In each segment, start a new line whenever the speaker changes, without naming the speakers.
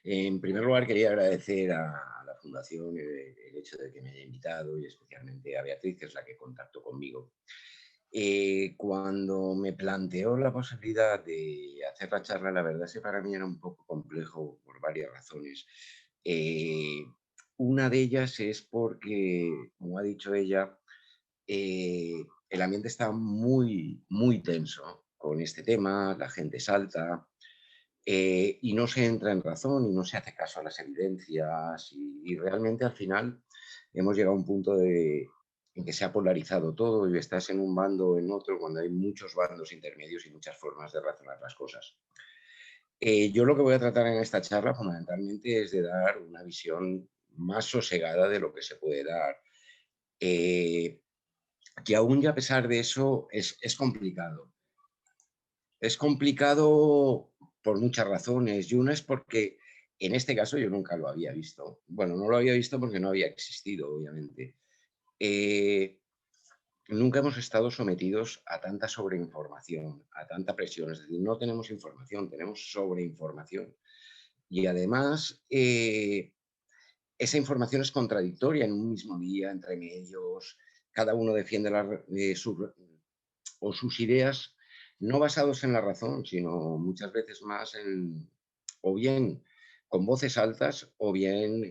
En primer lugar, quería agradecer a la Fundación el hecho de que me haya invitado y especialmente a Beatriz, que es la que contactó conmigo. Cuando me planteó la posibilidad de hacer la charla, la verdad es que para mí era un poco complejo por varias razones. Eh, una de ellas es porque, como ha dicho ella, el ambiente está muy tenso con este tema, la gente salta, y no se entra en razón y no se hace caso a las evidencias y realmente al final hemos llegado a un punto en que se ha polarizado todo y estás en un bando o en otro cuando hay muchos bandos intermedios y muchas formas de razonar las cosas. Yo lo que voy a tratar en esta charla fundamentalmente es de dar una visión más sosegada de lo que se puede dar. Eh, que aún y a pesar de eso es complicado. Es complicado por muchas razones y una es porque en este caso yo nunca lo había visto. Bueno, no lo había visto porque no había existido, obviamente. Eh, Nunca hemos estado sometidos a tanta sobreinformación, a tanta presión. Es decir, no tenemos información, tenemos sobreinformación. Y además, esa información es contradictoria en un mismo día, entre medios. Cada uno defiende sus ideas no basados en la razón, sino muchas veces más en, o bien con voces altas, o bien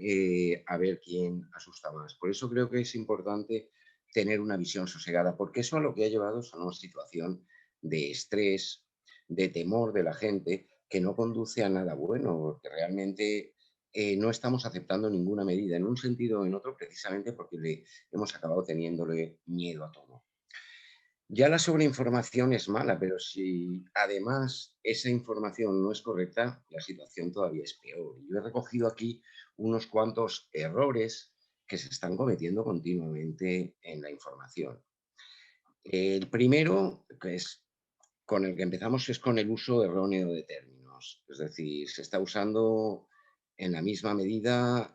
a ver quién asusta más. Por eso creo que es importante tener una visión sosegada, porque eso a lo que ha llevado es a una situación de estrés, de temor de la gente, que no conduce a nada bueno, porque realmente no estamos aceptando ninguna medida en un sentido o en otro, precisamente porque le hemos acabado teniéndole miedo a todo. Ya la sobreinformación es mala, pero si además esa información no es correcta, la situación todavía es peor. Yo he recogido aquí unos cuantos errores que se están cometiendo continuamente en la información. El primero, que es con el que empezamos, es con el uso erróneo de términos. Es decir, se está usando en la misma medida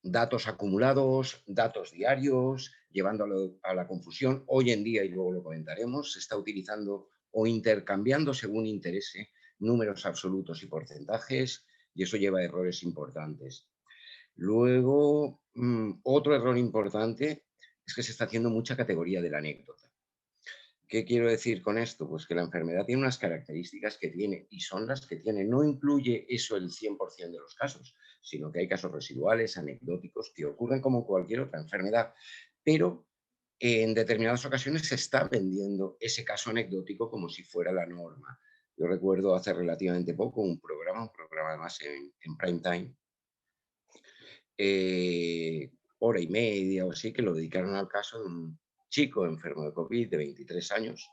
datos acumulados, datos diarios, llevándolo a la confusión. Hoy en día, y luego lo comentaremos, se está utilizando o intercambiando según interese números absolutos y porcentajes, y eso lleva a errores importantes. Luego, otro error importante es que se está haciendo mucha categoría de la anécdota. ¿Qué quiero decir con esto? Pues que la enfermedad tiene unas características que tiene y son las que tiene. No incluye eso el 100% de los casos, sino que hay casos residuales, anecdóticos, que ocurren como cualquier otra enfermedad. Pero en determinadas ocasiones se está vendiendo ese caso anecdótico como si fuera la norma. Yo recuerdo hace relativamente poco un programa además en prime time, hora y media o así, que lo dedicaron al caso de un chico enfermo de COVID de 23 años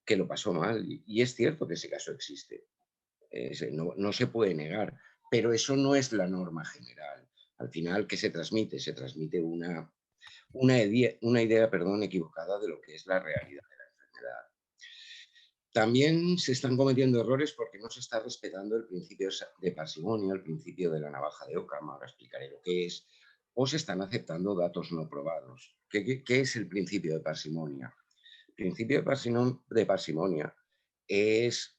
que lo pasó mal. Y es cierto que ese caso existe, no se puede negar, pero eso no es la norma general. Al final, ¿qué se transmite? Se transmite una idea, perdón, equivocada de lo que es la realidad de la enfermedad. También se están cometiendo errores porque no se está respetando el principio de parsimonia, el principio de la navaja de Occam, ahora explicaré lo que es, o se están aceptando datos no probados. ¿Qué es el principio de parsimonia? El principio de parsimonia es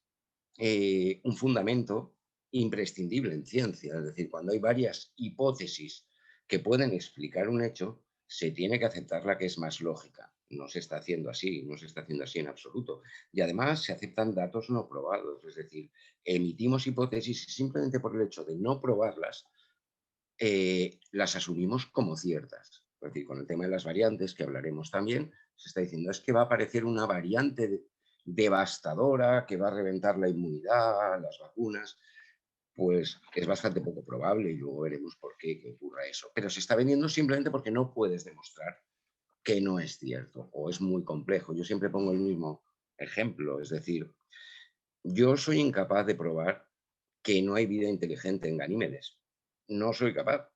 un fundamento imprescindible en ciencia. Es decir, cuando hay varias hipótesis que pueden explicar un hecho, se tiene que aceptar la que es más lógica. No se está haciendo así, no se está haciendo así en absoluto. Y además se aceptan datos no probados, es decir, emitimos hipótesis y simplemente por el hecho de no probarlas, las asumimos como ciertas. Es decir, con el tema de las variantes, que hablaremos también, se está diciendo es que va a aparecer una variante devastadora que va a reventar la inmunidad, las vacunas. Pues es bastante poco probable y luego veremos por qué que ocurra eso. Pero se está vendiendo simplemente porque no puedes demostrar que no es cierto o es muy complejo. Yo siempre pongo el mismo ejemplo, es decir, yo soy incapaz de probar que no hay vida inteligente en Ganímedes. No soy capaz.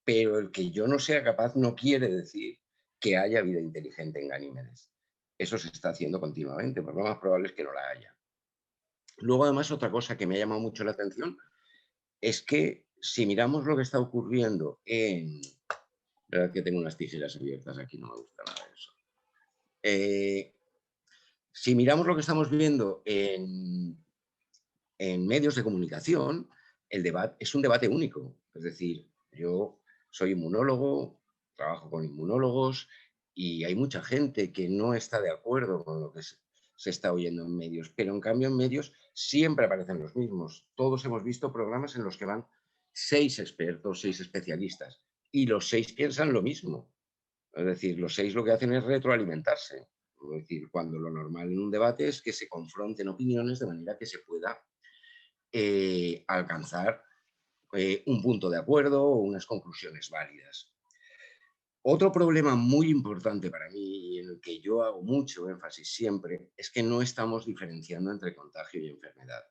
Pero el que yo no sea capaz no quiere decir que haya vida inteligente en Ganímedes. Eso se está haciendo continuamente, pero lo más probable es que no la haya. Luego, además, otra cosa que me ha llamado mucho la atención es que si miramos lo que está ocurriendo en... La verdad que tengo unas tijeras abiertas aquí, no me gusta nada de eso. Si miramos lo que estamos viendo en medios de comunicación el debate es un debate único. Es decir, yo soy inmunólogo, trabajo con inmunólogos y hay mucha gente que no está de acuerdo con lo que se está oyendo en medios, pero en cambio en medios siempre aparecen los mismos. Todos hemos visto programas en los que van 6 expertos, 6 especialistas y los 6 piensan lo mismo. Es decir, los 6 lo que hacen es retroalimentarse. Es decir, cuando lo normal en un debate es que se confronten opiniones de manera que se pueda alcanzar un punto de acuerdo o unas conclusiones válidas. Otro problema muy importante para mí y en el que yo hago mucho énfasis siempre es que no estamos diferenciando entre contagio y enfermedad.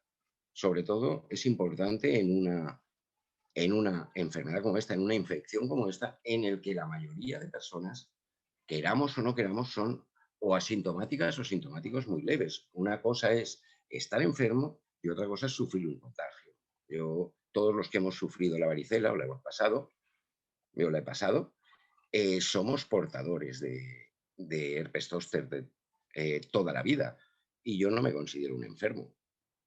Sobre todo es importante en una enfermedad como esta, en una infección como esta, en el que la mayoría de personas, queramos o no queramos, son o asintomáticas o sintomáticos muy leves. Una cosa es estar enfermo y otra cosa es sufrir un contagio. Todos los que hemos sufrido la varicela o la hemos pasado, yo la he pasado, somos portadores de herpes zóster toda la vida. Y yo no me considero un enfermo.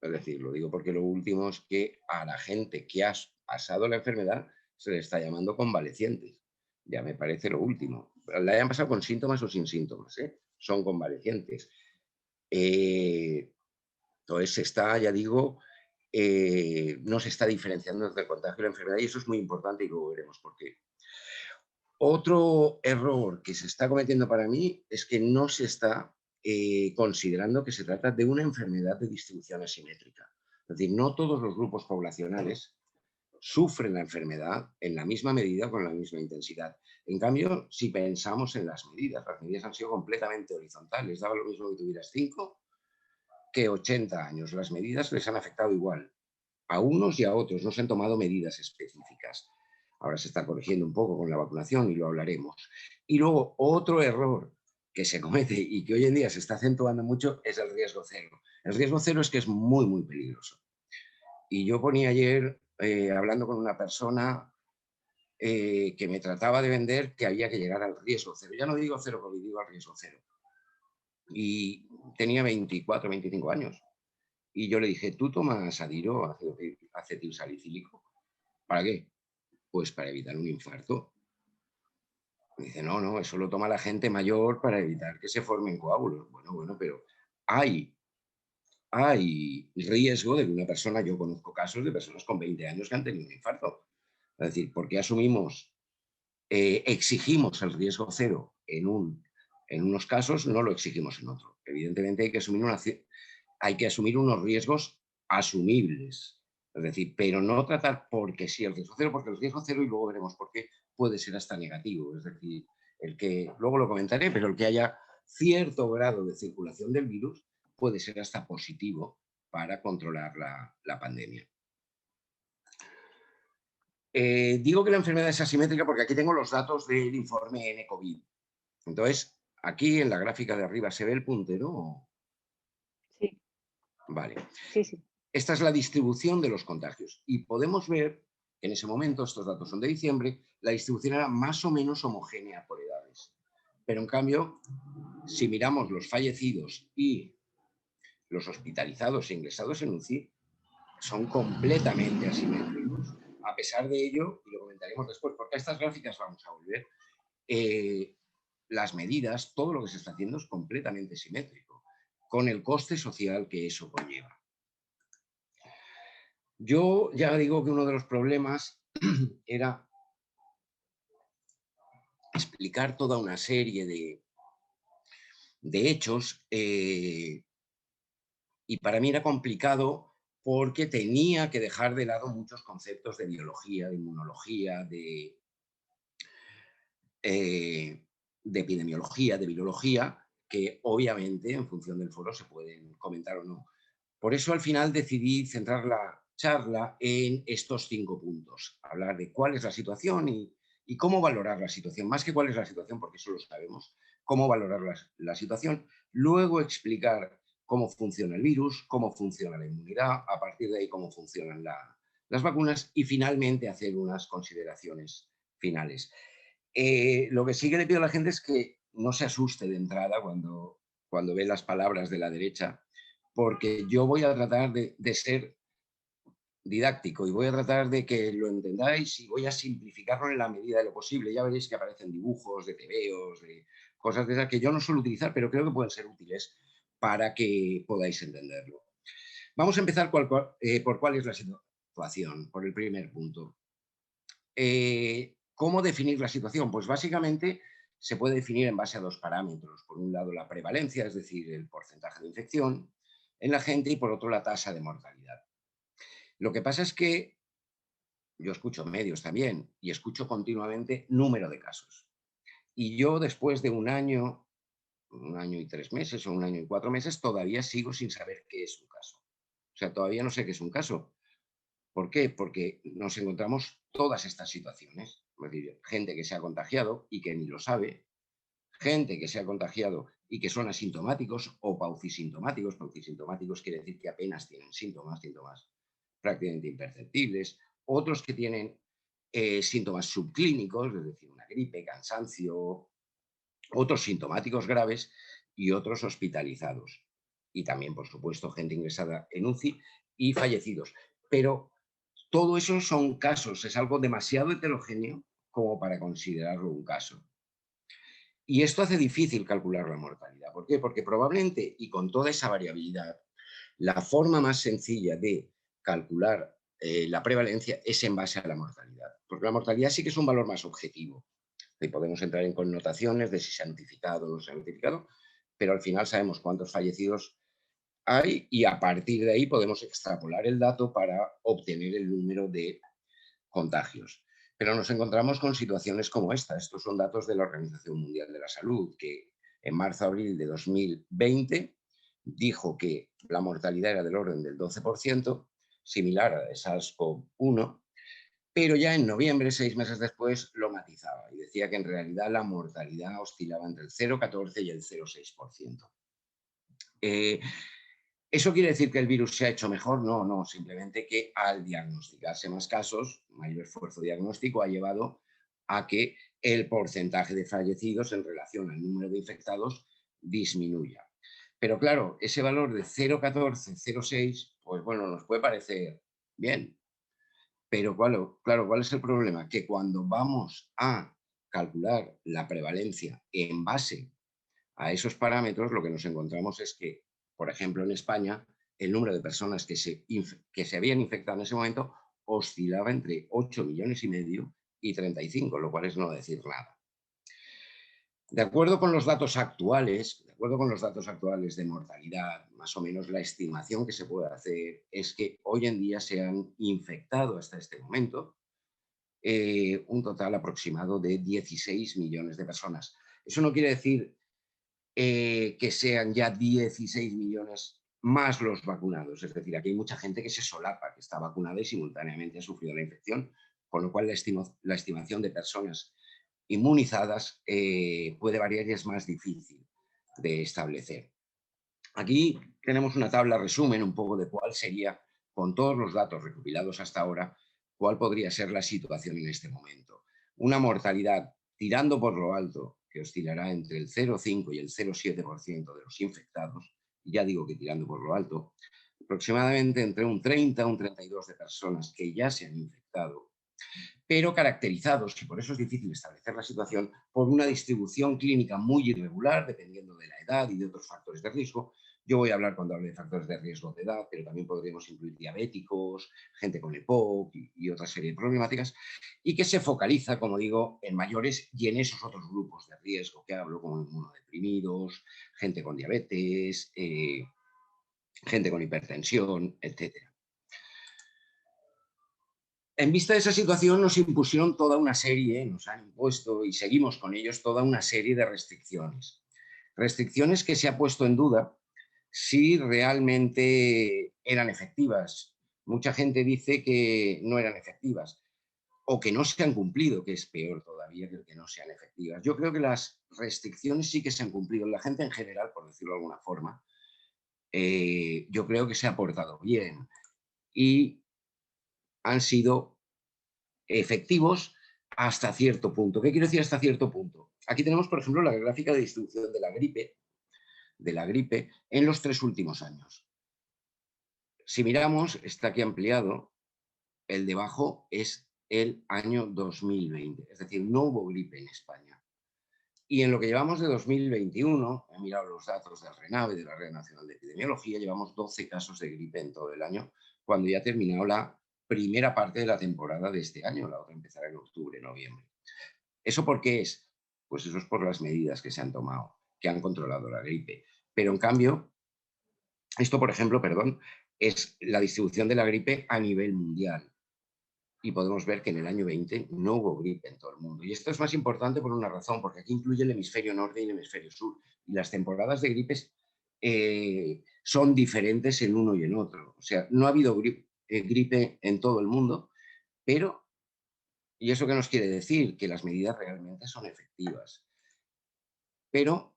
Es decir, lo digo porque lo último es que a la gente que ha pasado la enfermedad se le está llamando convalecientes. Ya me parece lo último. La hayan pasado con síntomas o sin síntomas, ¿eh? Son convalecientes. Entonces se está, ya digo, no se está diferenciando entre el contagio y la enfermedad y eso es muy importante y luego veremos por qué. Otro error que se está cometiendo para mí es que no se está considerando que se trata de una enfermedad de distribución asimétrica. Es decir, no todos los grupos poblacionales sufren la enfermedad en la misma medida, con la misma intensidad. En cambio, si pensamos en las medidas han sido completamente horizontales. Daba lo mismo que tuvieras 5 que 80 años. Las medidas les han afectado igual a unos y a otros, no se han tomado medidas específicas. Ahora se está corrigiendo un poco con la vacunación y lo hablaremos. Y luego otro error que se comete y que hoy en día se está acentuando mucho es el riesgo cero. El riesgo cero es que es muy, muy peligroso. Y yo ponía ayer, hablando con una persona que me trataba de vender que había que llegar al riesgo cero. Ya no digo cero COVID, digo al riesgo cero. Y tenía 24, 25 años. Y yo le dije, ¿tú tomas Adiro, acetilsalicílico? ¿Para qué? Pues para evitar un infarto. Me dice, no, no, eso lo toma la gente mayor para evitar que se formen coágulos. Bueno, pero hay, hay riesgo de que una persona, yo conozco casos de personas con 20 años que han tenido un infarto. Es decir, ¿por qué exigimos el riesgo cero en unos casos, no lo exigimos en otros? Evidentemente hay que asumir unos riesgos asumibles. Es decir, pero no tratar porque sí el riesgo cero, porque el riesgo cero, y luego veremos por qué, puede ser hasta negativo. Es decir, el que, luego lo comentaré, pero el que haya cierto grado de circulación del virus puede ser hasta positivo para controlar la pandemia. Digo que la enfermedad es asimétrica porque aquí tengo los datos del informe N-COVID. Entonces, aquí en la gráfica de arriba se ve el puntero.
Sí.
Vale.
Sí, sí.
Esta es la distribución de los contagios y podemos ver que en ese momento, estos datos son de diciembre, la distribución era más o menos homogénea por edades. Pero en cambio, si miramos los fallecidos y los hospitalizados e ingresados en UCI, son completamente asimétricos. A pesar de ello, y lo comentaremos después, porque a estas gráficas vamos a volver, las medidas, todo lo que se está haciendo es completamente simétrico, con el coste social que eso conlleva. Yo ya digo que uno de los problemas era explicar toda una serie de hechos y para mí era complicado porque tenía que dejar de lado muchos conceptos de biología, de inmunología, de epidemiología, de virología, que obviamente en función del foro se pueden comentar o no. Por eso al final decidí centrar la charla en estos 5 puntos, hablar de cuál es la situación y cómo valorar la situación, más que cuál es la situación, porque eso lo sabemos, cómo valorar la situación, luego explicar cómo funciona el virus, cómo funciona la inmunidad, a partir de ahí cómo funcionan las vacunas y finalmente hacer unas consideraciones finales. Lo que sí que le pido a la gente es que no se asuste de entrada cuando ve las palabras de la derecha, porque yo voy a tratar de ser didáctico y voy a tratar de que lo entendáis y voy a simplificarlo en la medida de lo posible. Ya veréis que aparecen dibujos de tebeos, de cosas de esas que yo no suelo utilizar, pero creo que pueden ser útiles para que podáis entenderlo. Vamos a empezar por cuál es la situación, por el primer punto. ¿Cómo definir la situación? Pues básicamente se puede definir en base a dos parámetros. Por un lado, la prevalencia, es decir, el porcentaje de infección en la gente, y por otro, la tasa de mortalidad. Lo que pasa es que yo escucho medios también y escucho continuamente número de casos. Y yo después de un año y 3 meses o un año y 4 meses, todavía sigo sin saber qué es un caso. O sea, todavía no sé qué es un caso. ¿Por qué? Porque nos encontramos todas estas situaciones. Es decir, gente que se ha contagiado y que ni lo sabe, gente que se ha contagiado y que son asintomáticos o paucisintomáticos. Paucisintomáticos quiere decir que apenas tienen síntomas prácticamente imperceptibles. Otros que tienen síntomas subclínicos, es decir, una gripe, cansancio, otros sintomáticos graves y otros hospitalizados. Y también, por supuesto, gente ingresada en UCI y fallecidos. Pero todo eso son casos, es algo demasiado heterogéneo como para considerarlo un caso. Y esto hace difícil calcular la mortalidad. ¿Por qué? Porque probablemente, y con toda esa variabilidad, la forma más sencilla de calcular la prevalencia es en base a la mortalidad. Porque la mortalidad sí que es un valor más objetivo. Y podemos entrar en connotaciones de si se ha notificado o no se ha notificado, pero al final sabemos cuántos fallecidos hay y a partir de ahí podemos extrapolar el dato para obtener el número de contagios. Pero nos encontramos con situaciones como esta. Estos son datos de la Organización Mundial de la Salud, que en marzo-abril de 2020 dijo que la mortalidad era del orden del 12%, similar a la de SARS-CoV-1, pero ya en noviembre, 6 meses después, lo matizaba y decía que en realidad la mortalidad oscilaba entre el 0,14 y el 0,6%. ¿Eso quiere decir que el virus se ha hecho mejor? No, no, simplemente que al diagnosticarse más casos, mayor esfuerzo diagnóstico ha llevado a que el porcentaje de fallecidos en relación al número de infectados disminuya. Pero claro, ese valor de 0,14, 0,6, pues bueno, nos puede parecer bien, pero claro, ¿cuál es el problema? Que cuando vamos a calcular la prevalencia en base a esos parámetros, lo que nos encontramos es que, por ejemplo, en España, el número de personas que se habían infectado en ese momento oscilaba entre 8,5 millones y 35, lo cual es no decir nada. De acuerdo con los datos actuales, de mortalidad, más o menos la estimación que se puede hacer es que hoy en día se han infectado hasta este momento un total aproximado de 16 millones de personas. Eso no quiere decir que sean ya 16 millones más los vacunados. Es decir, aquí hay mucha gente que se solapa, que está vacunada y simultáneamente ha sufrido la infección, con lo cual la estimación de personas inmunizadas puede variar y es más difícil de establecer. Aquí tenemos una tabla resumen un poco de cuál sería, con todos los datos recopilados hasta ahora, cuál podría ser la situación en este momento. Una mortalidad tirando por lo alto, que oscilará entre el 0,5 y el 0,7% de los infectados, y ya digo que tirando por lo alto, aproximadamente entre un 30 y un 32 de personas que ya se han infectado, pero caracterizados, y por eso es difícil establecer la situación, por una distribución clínica muy irregular, dependiendo de la edad y de otros factores de riesgo. Yo voy a hablar cuando hable de factores de riesgo de edad, pero también podríamos incluir diabéticos, gente con EPOC y otra serie de problemáticas, y que se focaliza, como digo, en mayores y en esos otros grupos de riesgo que hablo, como inmunodeprimidos, gente con diabetes, gente con hipertensión, etcétera. En vista de esa situación nos impusieron toda una serie, nos han impuesto y seguimos con ellos toda una serie de restricciones. Restricciones que se ha puesto en duda si realmente eran efectivas. Mucha gente dice que no eran efectivas o que no se han cumplido, que es peor todavía que no sean efectivas. Yo creo que las restricciones sí que se han cumplido. La gente en general, por decirlo de alguna forma, yo creo que se ha portado bien y han sido efectivos hasta cierto punto. ¿Qué quiero decir hasta cierto punto? Aquí tenemos, por ejemplo, la gráfica de distribución de la gripe en los 3 últimos años. Si miramos, está aquí ampliado, el de abajo es el año 2020, es decir, no hubo gripe en España. Y en lo que llevamos de 2021, he mirado los datos del RENAVE, de la Red Nacional de Epidemiología, llevamos 12 casos de gripe en todo el año, cuando ya ha terminado la primera parte de la temporada de este año, la otra empezará en octubre, noviembre. ¿Eso por qué es? Pues eso es por las medidas que se han tomado, que han controlado la gripe. Pero en cambio, esto, por ejemplo, perdón, es la distribución de la gripe a nivel mundial. Y podemos ver que en el año 20 no hubo gripe en todo el mundo. Y esto es más importante por una razón, porque aquí incluye el hemisferio norte y el hemisferio sur. Y las temporadas de gripes son diferentes en uno y en otro. O sea, no ha habido gripe en todo el mundo, pero, ¿y eso qué nos quiere decir? Que las medidas realmente son efectivas. Pero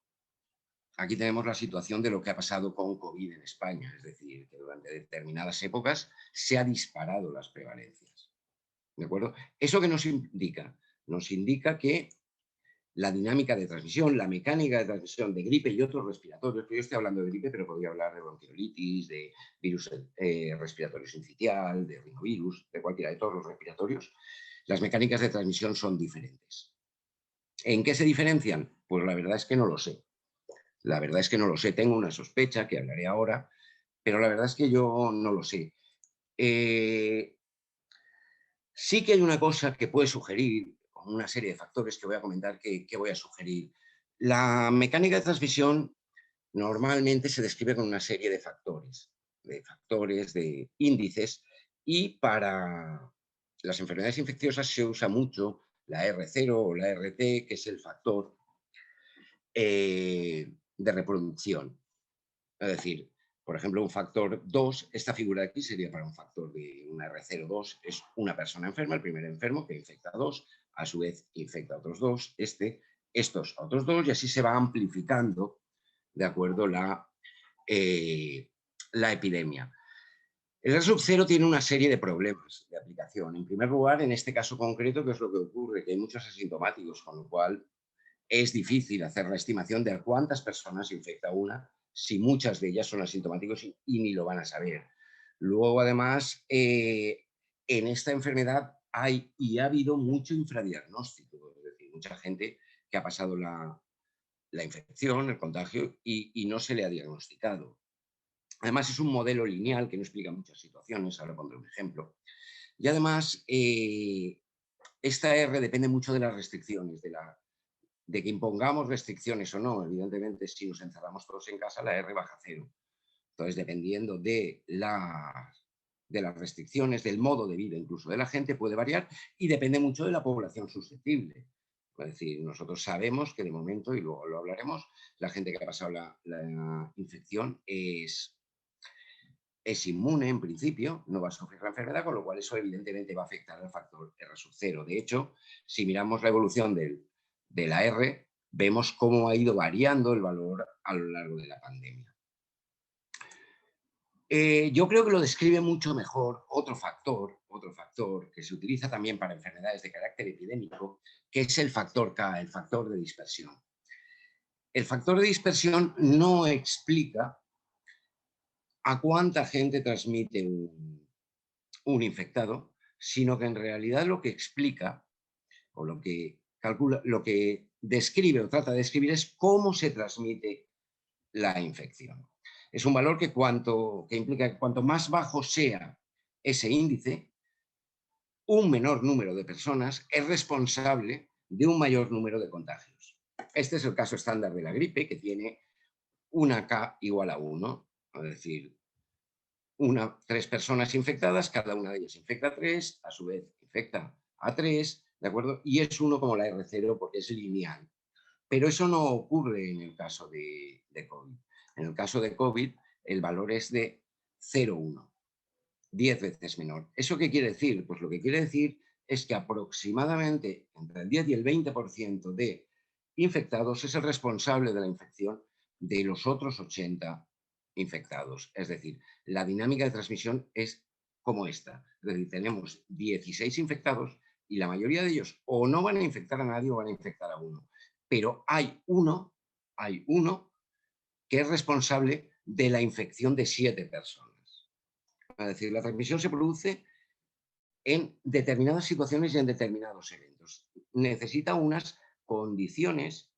aquí tenemos la situación de lo que ha pasado con COVID en España, es decir, que durante determinadas épocas se ha disparado las prevalencias. ¿De acuerdo? ¿Eso qué nos indica? Nos indica que la dinámica de transmisión, la mecánica de transmisión de gripe y otros respiratorios, que yo estoy hablando de gripe, pero podría hablar de bronquiolitis, de virus respiratorio sincitial, de rinovirus, de cualquiera de todos los respiratorios, las mecánicas de transmisión son diferentes. ¿En qué se diferencian? Pues la verdad es que no lo sé. La verdad es que no lo sé. Tengo una sospecha que hablaré ahora, pero la verdad es que yo no lo sé. Sí que hay una cosa que puede sugerir, con una serie de factores que voy a comentar que voy a sugerir. La mecánica de transmisión normalmente se describe con una serie de índices, y para las enfermedades infecciosas se usa mucho la R0 o la RT, que es el factor de reproducción. Es decir, por ejemplo, un factor 2, esta figura de aquí sería para un factor de una R02, es una persona enferma, el primer enfermo que infecta a dos, a su vez infecta a otros dos, estos a otros dos, y así se va amplificando, de acuerdo, la epidemia. El R0 tiene una serie de problemas de aplicación. En primer lugar, en este caso concreto, ¿qué es lo que ocurre? Que hay muchos asintomáticos, con lo cual es difícil hacer la estimación de a cuántas personas infecta una, si muchas de ellas son asintomáticos y ni lo van a saber. Luego, además, en esta enfermedad hay y ha habido mucho infradiagnóstico, es decir, mucha gente que ha pasado la infección, el contagio, y no se le ha diagnosticado. Además, es un modelo lineal que no explica muchas situaciones, ahora pondré un ejemplo. Y además, esta R depende mucho de las restricciones, de que impongamos restricciones o no. Evidentemente, si nos encerramos todos en casa, la R baja a cero. Entonces, dependiendo de las restricciones, del modo de vida incluso de la gente, puede variar, y depende mucho de la población susceptible. Es decir, nosotros sabemos que de momento, y luego lo hablaremos, la gente que ha pasado la infección es inmune en principio, no va a sufrir la enfermedad, con lo cual eso evidentemente va a afectar al factor R0. De hecho, si miramos la evolución de la R, vemos cómo ha ido variando el valor a lo largo de la pandemia. Yo creo que lo describe mucho mejor otro factor que se utiliza también para enfermedades de carácter epidémico, que es el factor K, el factor de dispersión. El factor de dispersión no explica a cuánta gente transmite un infectado, sino que en realidad lo que explica o lo que calcula, lo que describe o trata de describir es cómo se transmite la infección. Es un valor que implica que cuanto más bajo sea ese índice, un menor número de personas es responsable de un mayor número de contagios. Este es el caso estándar de la gripe, que tiene una K igual a 1, es decir, 3 personas infectadas, cada una de ellas infecta a 3, a su vez infecta a 3, ¿de acuerdo? Y es 1 como la R0 porque es lineal. Pero eso no ocurre en el caso de COVID. En el caso de COVID, el valor es de 0,1, 10 veces menor. ¿Eso qué quiere decir? Pues lo que quiere decir es que aproximadamente entre el 10 y el 20% de infectados es el responsable de la infección de los otros 80 infectados. Es decir, la dinámica de transmisión es como esta. Es decir, tenemos 16 infectados y la mayoría de ellos o no van a infectar a nadie o van a infectar a uno. Pero hay uno que es responsable de la infección de 7 personas. Es decir, la transmisión se produce en determinadas situaciones y en determinados eventos. Necesita unas condiciones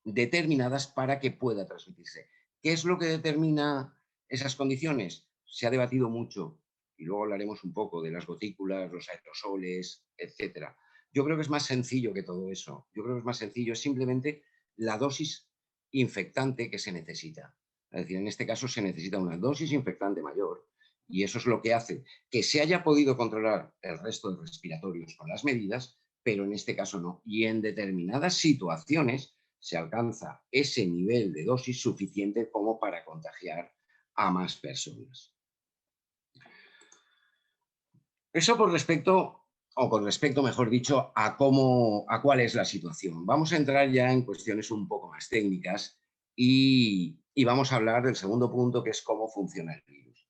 determinadas para que pueda transmitirse. ¿Qué es lo que determina esas condiciones? Se ha debatido mucho y luego hablaremos un poco de las gotículas, los aerosoles, etcétera. Yo creo que es más sencillo que todo eso. Yo creo que es más sencillo, es simplemente la dosis infectante que se necesita. Es decir, en este caso se necesita una dosis infectante mayor y eso es lo que hace que se haya podido controlar el resto de respiratorios con las medidas, pero en este caso no. Y en determinadas situaciones se alcanza ese nivel de dosis suficiente como para contagiar a más personas. Eso con respecto, mejor dicho, a cuál es la situación. Vamos a entrar ya en cuestiones un poco más técnicas y vamos a hablar del segundo punto, que es cómo funciona el virus.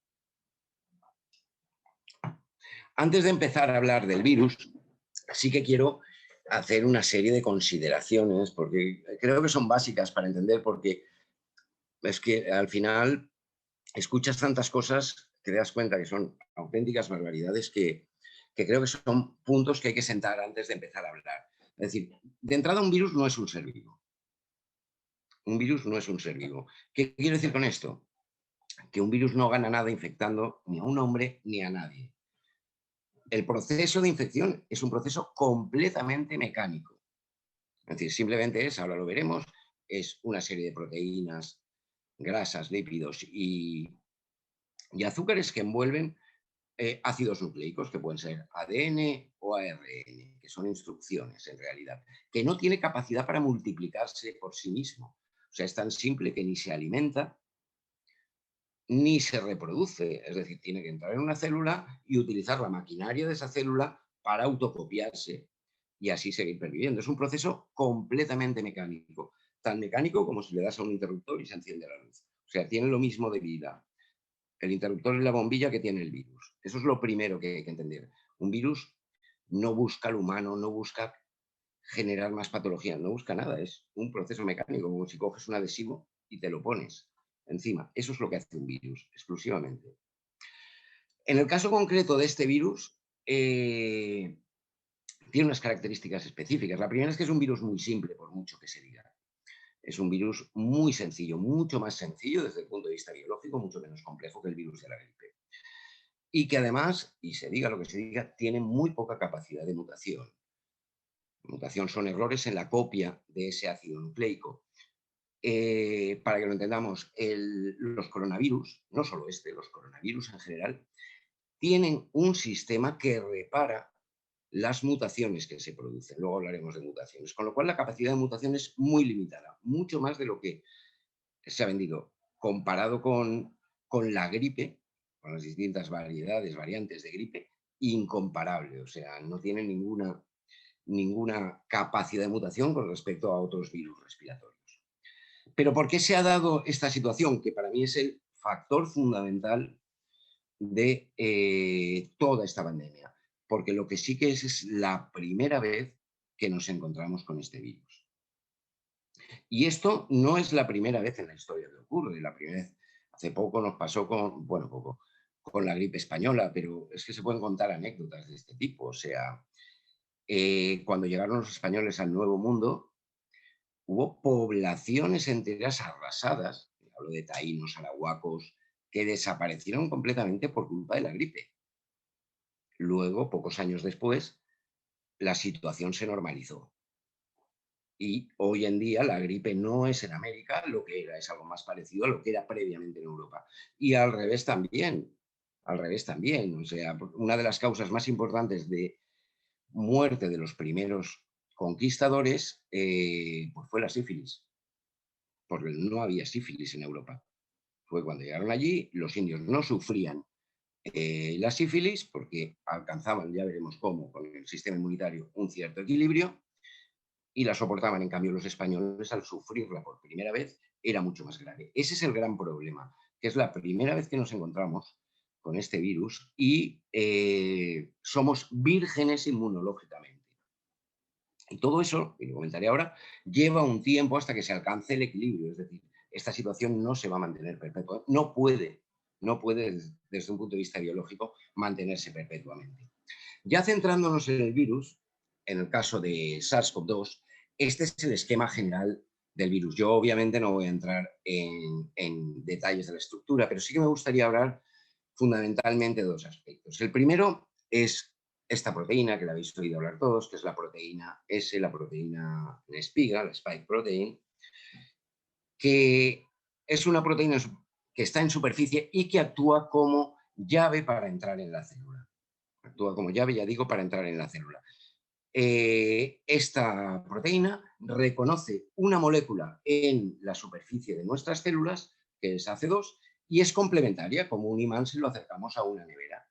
Antes de empezar a hablar del virus, sí que quiero hacer una serie de consideraciones, porque creo que son básicas para entender, porque es que al final escuchas tantas cosas que te das cuenta que son auténticas barbaridades que creo que son puntos que hay que sentar antes de empezar a hablar. Es decir, de entrada un virus no es un ser vivo. Un virus no es un ser vivo. ¿Qué quiero decir con esto? Que un virus no gana nada infectando ni a un hombre ni a nadie. El proceso de infección es un proceso completamente mecánico. Es decir, simplemente es, ahora lo veremos, es una serie de proteínas, grasas, lípidos y azúcares que envuelven ácidos nucleicos, que pueden ser ADN o ARN, que son instrucciones en realidad, que no tiene capacidad para multiplicarse por sí mismo. O sea, es tan simple que ni se alimenta ni se reproduce. Es decir, tiene que entrar en una célula y utilizar la maquinaria de esa célula para autocopiarse y así seguir perviviendo. Es un proceso completamente mecánico, tan mecánico como si le das a un interruptor y se enciende la luz. O sea, tiene lo mismo de vida. El interruptor es la bombilla que tiene el virus. Eso es lo primero que hay que entender. Un virus no busca al humano, no busca generar más patología, no busca nada. Es un proceso mecánico, como si coges un adhesivo y te lo pones encima. Eso es lo que hace un virus, exclusivamente. En el caso concreto de este virus, tiene unas características específicas. La primera es que es un virus muy simple, por mucho que se diga. Es un virus muy sencillo, mucho más sencillo desde el punto de vista biológico, mucho menos complejo que el virus de la gripe. Y que además, y se diga lo que se diga, tiene muy poca capacidad de mutación. Mutación son errores en la copia de ese ácido nucleico. Para que lo entendamos, los coronavirus, no solo los coronavirus en general, tienen un sistema que repara las mutaciones que se producen. Luego hablaremos de mutaciones. Con lo cual, la capacidad de mutación es muy limitada, mucho más de lo que se ha vendido. Comparado con la gripe, con las distintas variantes de gripe, incomparable. O sea, no tiene ninguna capacidad de mutación con respecto a otros virus respiratorios. Pero ¿por qué se ha dado esta situación? Que para mí es el factor fundamental de toda esta pandemia. Porque lo que sí que es la primera vez que nos encontramos con este virus. Y esto no es la primera vez en la historia que ocurre. La primera vez, hace poco nos pasó con la gripe española, pero es que se pueden contar anécdotas de este tipo. O sea, cuando llegaron los españoles al Nuevo Mundo, hubo poblaciones enteras arrasadas, hablo de taínos, arahuacos, que desaparecieron completamente por culpa de la gripe. Luego, pocos años después, la situación se normalizó. Y hoy en día la gripe no es en América lo que era, es algo más parecido a lo que era previamente en Europa. Y al revés también, al revés también. O sea, una de las causas más importantes de muerte de los primeros conquistadores pues fue la sífilis, porque no había sífilis en Europa. Fue cuando llegaron allí, los indios no sufrían la sífilis porque alcanzaban, ya veremos cómo, con el sistema inmunitario un cierto equilibrio y la soportaban. En cambio, los españoles, al sufrirla por primera vez, era mucho más grave. Ese es el gran problema, que es la primera vez que nos encontramos con este virus y somos vírgenes inmunológicamente. Y todo eso, y lo comentaré ahora, lleva un tiempo hasta que se alcance el equilibrio. Es decir, esta situación no se va a mantener perpetua, no puede no puede, desde un punto de vista biológico, mantenerse perpetuamente. Ya centrándonos en el virus, en el caso de SARS-CoV-2, este es el esquema general del virus. Yo obviamente no voy a entrar en detalles de la estructura, pero sí que me gustaría hablar fundamentalmente de dos aspectos. El primero es esta proteína, que la habéis oído hablar todos, que es la proteína S, la proteína en espiga, la spike protein, que es una proteína que está en superficie y que actúa como llave para entrar en la célula. Actúa como llave, ya digo, para entrar en la célula. Esta proteína reconoce una molécula en la superficie de nuestras células, que es AC2, y es complementaria, como un imán si lo acercamos a una nevera.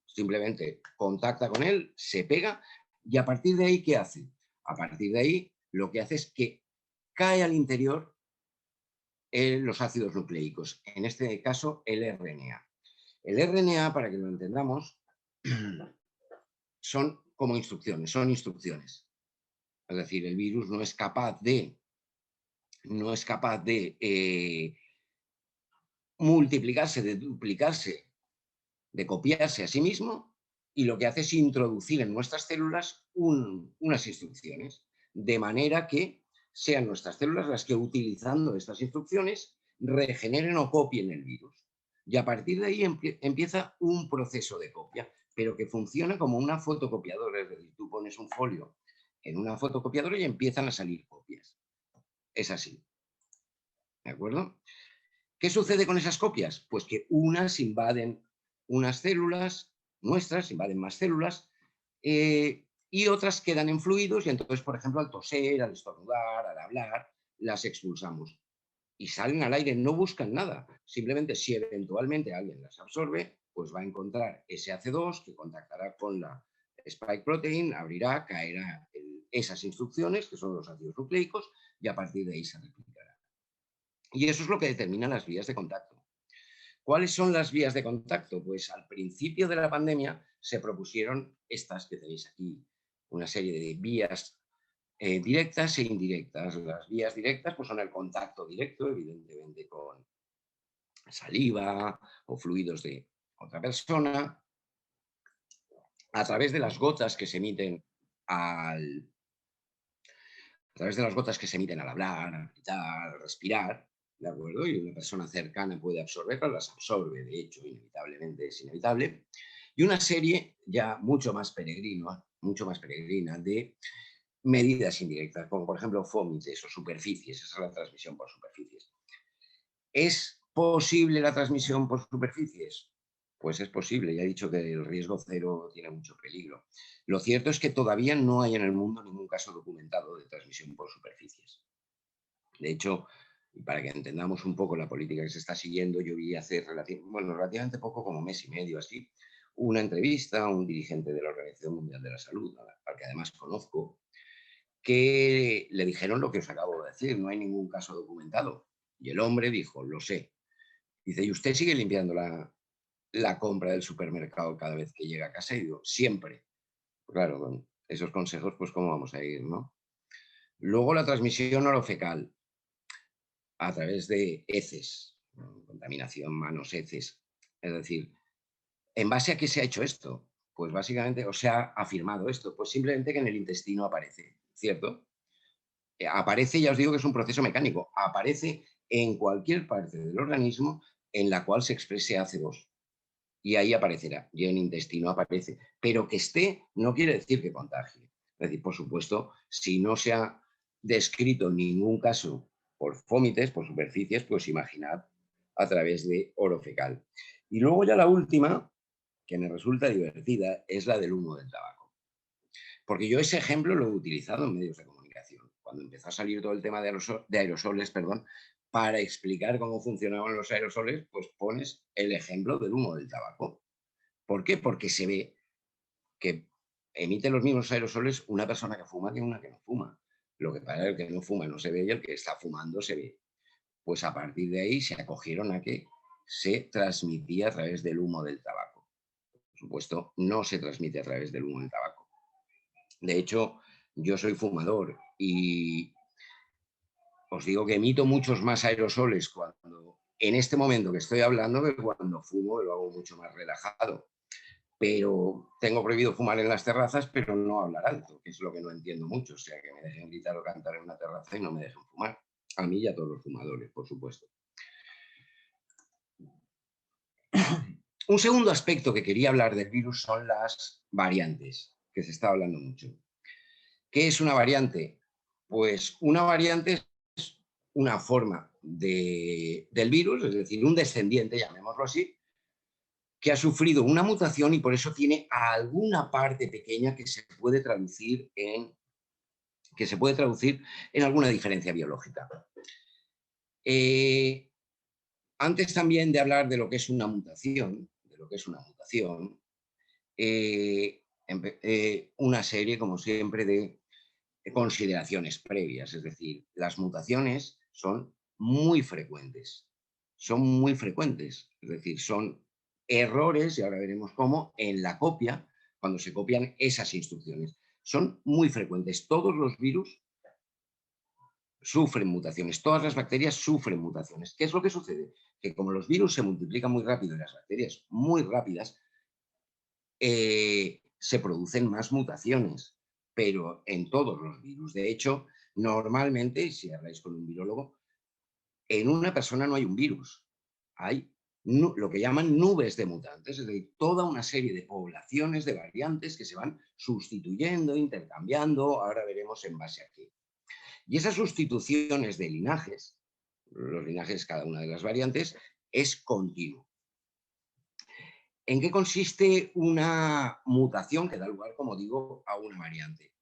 Simplemente contacta con él, se pega, y a partir de ahí, ¿qué hace? A partir de ahí, lo que hace es que cae al interior los ácidos nucleicos, en este caso el RNA. El RNA, para que lo entendamos, son como instrucciones, son instrucciones. Es decir, el virus no es capaz de multiplicarse, de duplicarse, de copiarse a sí mismo, y lo que hace es introducir en nuestras células unas instrucciones, de manera que sean nuestras células las que, utilizando estas instrucciones, regeneren o copien el virus. Y a partir de ahí empieza un proceso de copia, pero que funciona como una fotocopiadora. Es decir, tú pones un folio en una fotocopiadora y empiezan a salir copias. Es así. ¿De acuerdo? ¿Qué sucede con esas copias? Pues que unas invaden unas células nuestras, invaden más células, y otras quedan en fluidos, y entonces, por ejemplo, al toser, al estornudar, al hablar, las expulsamos. Y salen al aire, no buscan nada. Simplemente, si eventualmente alguien las absorbe, pues va a encontrar ese AC2 que contactará con la spike protein, abrirá, caerá esas instrucciones, que son los ácidos nucleicos, y a partir de ahí se replicará. Y eso es lo que determina las vías de contacto. ¿Cuáles son las vías de contacto? Pues al principio de la pandemia se propusieron estas que tenéis aquí, una serie de vías directas e indirectas. Las vías directas pues son el contacto directo, evidentemente con saliva o fluidos de otra persona, a través de las gotas que se emiten al, a través de las gotas que se emiten al hablar, al gritar, al respirar, ¿de acuerdo? Y una persona cercana puede absorberlas, las absorbe, de hecho, inevitablemente es inevitable. Y una serie ya mucho más peregrina de medidas indirectas, como por ejemplo fómites o superficies, esa es la transmisión por superficies. ¿Es posible la transmisión por superficies? Pues es posible, ya he dicho que el riesgo cero tiene mucho peligro. Lo cierto es que todavía no hay en el mundo ningún caso documentado de transmisión por superficies. De hecho, para que entendamos un poco la política que se está siguiendo, yo vi hace relativamente poco, como mes y medio así, una entrevista a un dirigente de la Organización Mundial de la Salud, al que además conozco, que le dijeron lo que os acabo de decir, no hay ningún caso documentado. Y el hombre dijo, lo sé. Dice, ¿y usted sigue limpiando la compra del supermercado cada vez que llega a casa? Y digo, siempre. Claro, con esos consejos, pues cómo vamos a ir, ¿no? Luego la transmisión orofecal a través de heces, ¿no? Contaminación, manos, heces. Es decir, ¿en base a qué se ha hecho esto? Pues básicamente, o se ha afirmado esto, pues simplemente que en el intestino aparece, ¿cierto? Aparece, ya os digo que es un proceso mecánico, aparece en cualquier parte del organismo en la cual se exprese AC2. Y ahí aparecerá, y en el intestino aparece. Pero que esté no quiere decir que contagie. Es decir, por supuesto, si no se ha descrito ningún caso por fómites, por superficies, pues imaginad a través de oro fecal. Y luego ya la última, que me resulta divertida, es la del humo del tabaco. Porque yo ese ejemplo lo he utilizado en medios de comunicación. Cuando empezó a salir todo el tema de aerosoles, para explicar cómo funcionaban los aerosoles, pues pones el ejemplo del humo del tabaco. ¿Por qué? Porque se ve que emite los mismos aerosoles una persona que fuma que una que no fuma. Lo que pasa es que el que no fuma no se ve y el que está fumando se ve. Pues a partir de ahí se acogieron a que se transmitía a través del humo del tabaco. Por supuesto, no se transmite a través del humo del tabaco. De hecho, yo soy fumador y os digo que emito muchos más aerosoles cuando en este momento que estoy hablando que cuando fumo lo hago mucho más relajado. Pero tengo prohibido fumar en las terrazas, pero no hablar alto, que es lo que no entiendo mucho. O sea, que me dejen gritar o cantar en una terraza y no me dejen fumar. A mí y a todos los fumadores, por supuesto. Un segundo aspecto que quería hablar del virus son las variantes, que se está hablando mucho. ¿Qué es una variante? Pues una variante es una forma del virus, es decir, un descendiente, llamémoslo así, que ha sufrido una mutación y por eso tiene alguna parte pequeña que se puede traducir en alguna diferencia biológica. Eh, Antes también de hablar de lo que es una mutación, una serie, como siempre, de consideraciones previas. Es decir, las mutaciones son muy frecuentes. Es decir, son errores, y ahora veremos cómo, en la copia, cuando se copian esas instrucciones. Son muy frecuentes. Todos los virus sufren mutaciones, todas las bacterias sufren mutaciones. ¿Qué es lo que sucede? Que como los virus se multiplican muy rápido y las bacterias muy rápidas, se producen más mutaciones, pero en todos los virus. De hecho, normalmente, si habláis con un virólogo, en una persona no hay un virus, hay lo que llaman nubes de mutantes, es decir, toda una serie de poblaciones de variantes que se van sustituyendo, intercambiando, ahora veremos en base a qué. Y esas sustituciones de linajes, los linajes, cada una de las variantes, es continuo. ¿En qué consiste una mutación que da lugar, como digo, a una variante?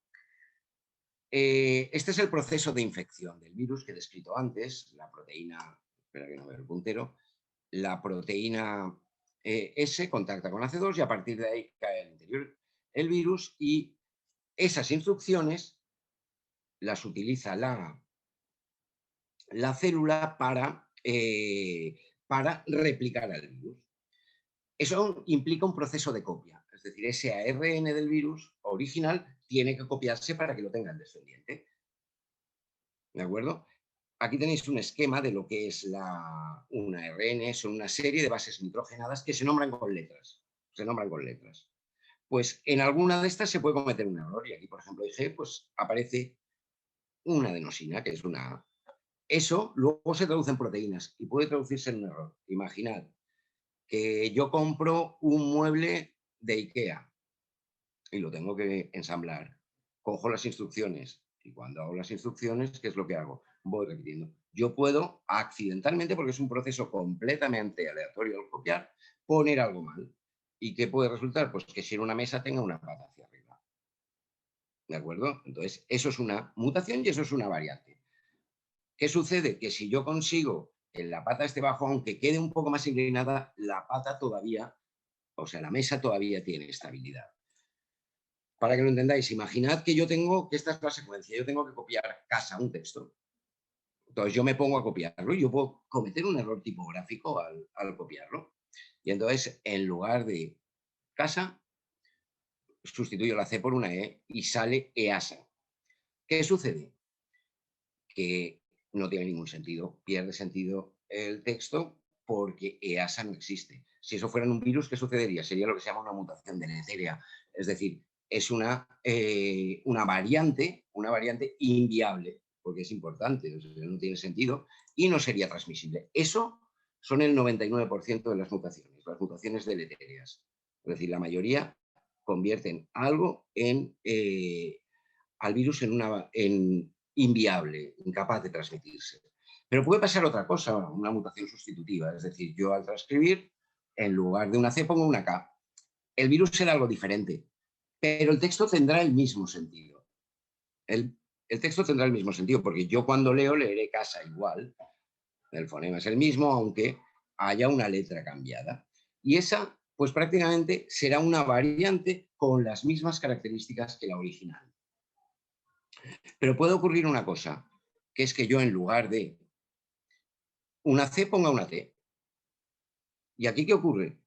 Este es el proceso de infección del virus que he descrito antes, la proteína, espera que no vea el puntero, la proteína S contacta con la C2 y a partir de ahí cae al interior el virus y esas instrucciones las utiliza la célula para replicar al virus. Eso implica un proceso de copia, es decir, ese ARN del virus original tiene que copiarse para que lo tenga el descendiente. ¿De acuerdo? Aquí tenéis un esquema de lo que es una ARN, son una serie de bases nitrogenadas que se nombran con letras. Pues en alguna de estas se puede cometer un error y aquí, por ejemplo, en G, pues aparece una adenosina, que es una A. Eso luego se traduce en proteínas y puede traducirse en un error. Imaginad que yo compro un mueble de IKEA y lo tengo que ensamblar. Cojo las instrucciones y cuando hago las instrucciones, ¿qué es lo que hago? Voy repitiendo. Yo puedo accidentalmente, porque es un proceso completamente aleatorio al copiar, poner algo mal. ¿Y qué puede resultar? Pues que si en una mesa tenga una pata hacia arriba. ¿De acuerdo? Entonces, eso es una mutación y eso es una variante. ¿Qué sucede? Que si yo consigo que la pata esté bajo, aunque quede un poco más inclinada, la pata todavía, o sea, la mesa todavía tiene estabilidad. Para que lo entendáis, imaginad que esta es la secuencia, yo tengo que copiar casa, un texto. Entonces yo me pongo a copiarlo y yo puedo cometer un error tipográfico al copiarlo. Y entonces, en lugar de casa, sustituyo la C por una E y sale EASA. ¿Qué sucede? Que no tiene ningún sentido, pierde sentido el texto porque EASA no existe. Si eso fuera un virus, ¿qué sucedería? Sería lo que se llama una mutación deletérea, es decir, es una variante inviable, porque es importante, o sea, no tiene sentido y no sería transmisible. Eso son el 99% de las mutaciones deletéreas. Es decir, la mayoría convierten algo al virus en inviable, incapaz de transmitirse. Pero puede pasar otra cosa, una mutación sustitutiva, es decir, yo al transcribir, en lugar de una C pongo una K. El virus será algo diferente, pero el texto tendrá el mismo sentido. El texto tendrá el mismo sentido, porque yo cuando leo leeré casa igual, el fonema es el mismo, aunque haya una letra cambiada. Y esa, pues prácticamente será una variante con las mismas características que la original. Pero puede ocurrir una cosa, que es que yo en lugar de una C ponga una T. ¿Y aquí qué ocurre?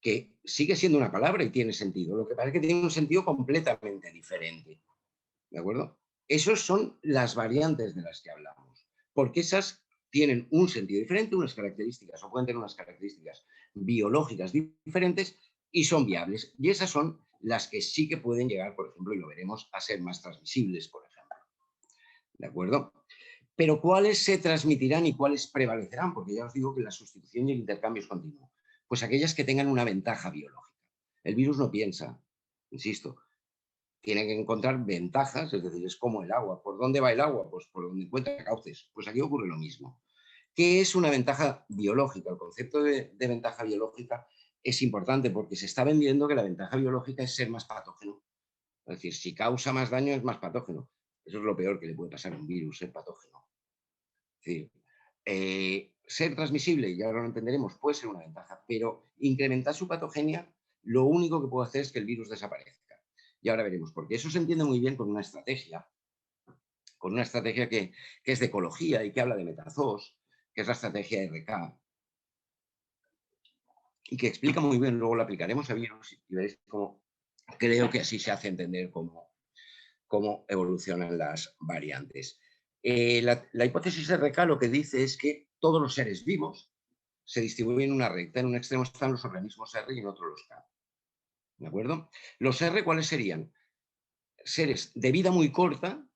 Que sigue siendo una palabra y tiene sentido. Lo que pasa es que tiene un sentido completamente diferente. ¿De acuerdo? Esas son las variantes de las que hablamos. Porque esas tienen un sentido diferente, unas características, o pueden tener unas características biológicas diferentes y son viables. Y esas son las que sí que pueden llegar, por ejemplo, y lo veremos, a ser más transmisibles, por ejemplo. ¿De acuerdo? Pero ¿cuáles se transmitirán y cuáles prevalecerán? Porque ya os digo que la sustitución y el intercambio es continuo. Pues aquellas que tengan una ventaja biológica. El virus no piensa, insisto, tiene que encontrar ventajas, es decir, es como el agua. ¿Por dónde va el agua? Pues por donde encuentra cauces. Pues aquí ocurre lo mismo. ¿Qué es una ventaja biológica? El concepto de ventaja biológica es importante porque se está vendiendo que la ventaja biológica es ser más patógeno. Es decir, si causa más daño es más patógeno. Eso es lo peor que le puede pasar a un virus, ser patógeno. Es decir, ser transmisible, y ahora lo entenderemos, puede ser una ventaja, pero incrementar su patogenia, lo único que puede hacer es que el virus desaparezca. Y ahora veremos, porque eso se entiende muy bien con una estrategia que es de ecología y que habla de metazoos, que es la estrategia RK, y que explica muy bien, luego lo aplicaremos a virus y veréis cómo creo que así se hace entender cómo evolucionan las variantes. La hipótesis RK lo que dice es que todos los seres vivos se distribuyen en una recta. En un extremo están los organismos R y en otro los K. ¿De acuerdo? Los R, ¿cuáles serían? Seres de vida muy corta,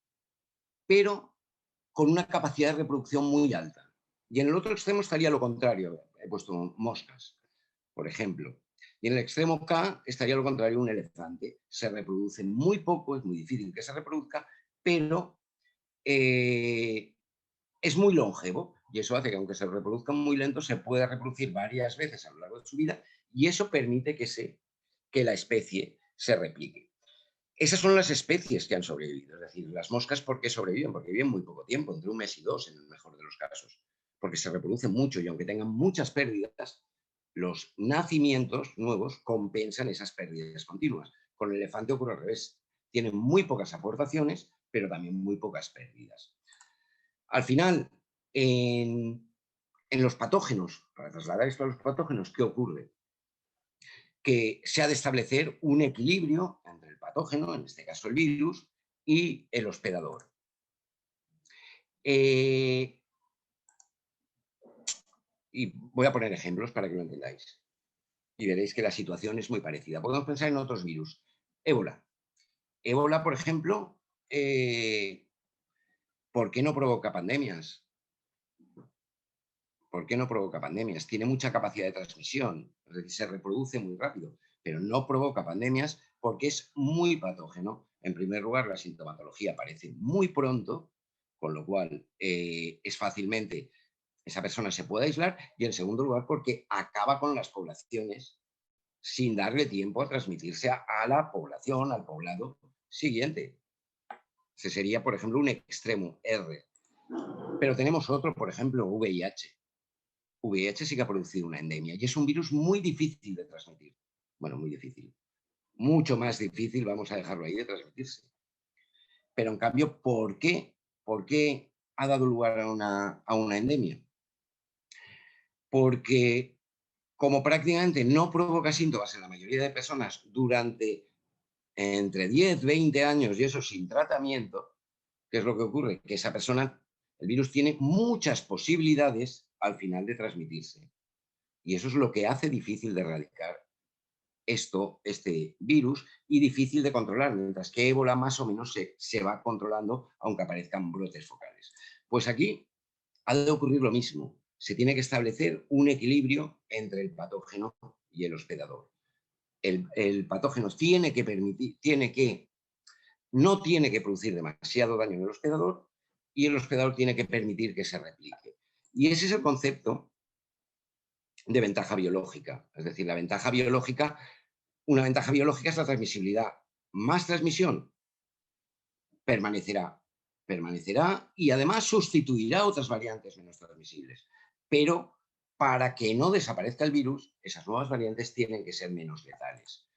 pero con una capacidad de reproducción muy alta. Y en el otro extremo estaría lo contrario. He puesto moscas, por ejemplo. Y en el extremo K estaría lo contrario, un elefante. Se reproduce muy poco, es muy difícil que se reproduzca, pero es muy longevo y eso hace que aunque se reproduzca muy lento, se pueda reproducir varias veces a lo largo de su vida y eso permite que la especie se replique. Esas son las especies que han sobrevivido, es decir, las moscas, ¿por qué sobreviven? Porque viven muy poco tiempo, entre un mes y dos en el mejor de los casos, porque se reproducen mucho y aunque tengan muchas pérdidas, los nacimientos nuevos compensan esas pérdidas continuas. Con el elefante ocurre al revés, tienen muy pocas aportaciones, pero también muy pocas pérdidas. Al final, en los patógenos, para trasladar esto a los patógenos, ¿qué ocurre? Que se ha de establecer un equilibrio entre el patógeno, en este caso el virus, y el hospedador. Y voy a poner ejemplos para que lo entendáis. Y veréis que la situación es muy parecida. Podemos pensar en otros virus. Ébola. Ébola, por ejemplo, ¿por qué no provoca pandemias? ¿Por qué no provoca pandemias? Tiene mucha capacidad de transmisión, es decir, se reproduce muy rápido, pero no provoca pandemias porque es muy patógeno. En primer lugar, la sintomatología aparece muy pronto, con lo cual es fácilmente, esa persona se puede aislar, y en segundo lugar, porque acaba con las poblaciones sin darle tiempo a transmitirse a la población, al poblado siguiente. Ese sería, por ejemplo, un extremo R. Pero tenemos otro, por ejemplo, VIH. VIH sí que ha producido una endemia y es un virus muy difícil de transmitir. Bueno, muy difícil. Mucho más difícil, vamos a dejarlo ahí, de transmitirse. Pero en cambio, ¿por qué? ¿Por qué ha dado lugar a una endemia? Porque como prácticamente no provoca síntomas en la mayoría de personas durante entre 10, 20 años y eso sin tratamiento, ¿qué es lo que ocurre? Que esa persona, el virus tiene muchas posibilidades al final de transmitirse. Y eso es lo que hace difícil de erradicar este virus y difícil de controlar, mientras que ébola más o menos se va controlando aunque aparezcan brotes focales. Pues aquí ha de ocurrir lo mismo. Se tiene que establecer un equilibrio entre el patógeno y el hospedador. El patógeno no tiene que producir demasiado daño en el hospedador y el hospedador tiene que permitir que se replique. Y ese es el concepto de ventaja biológica. Es decir, una ventaja biológica es la transmisibilidad. Más transmisión permanecerá y además sustituirá otras variantes menos transmisibles. Pero para que no desaparezca el virus, esas nuevas variantes tienen que ser menos letales.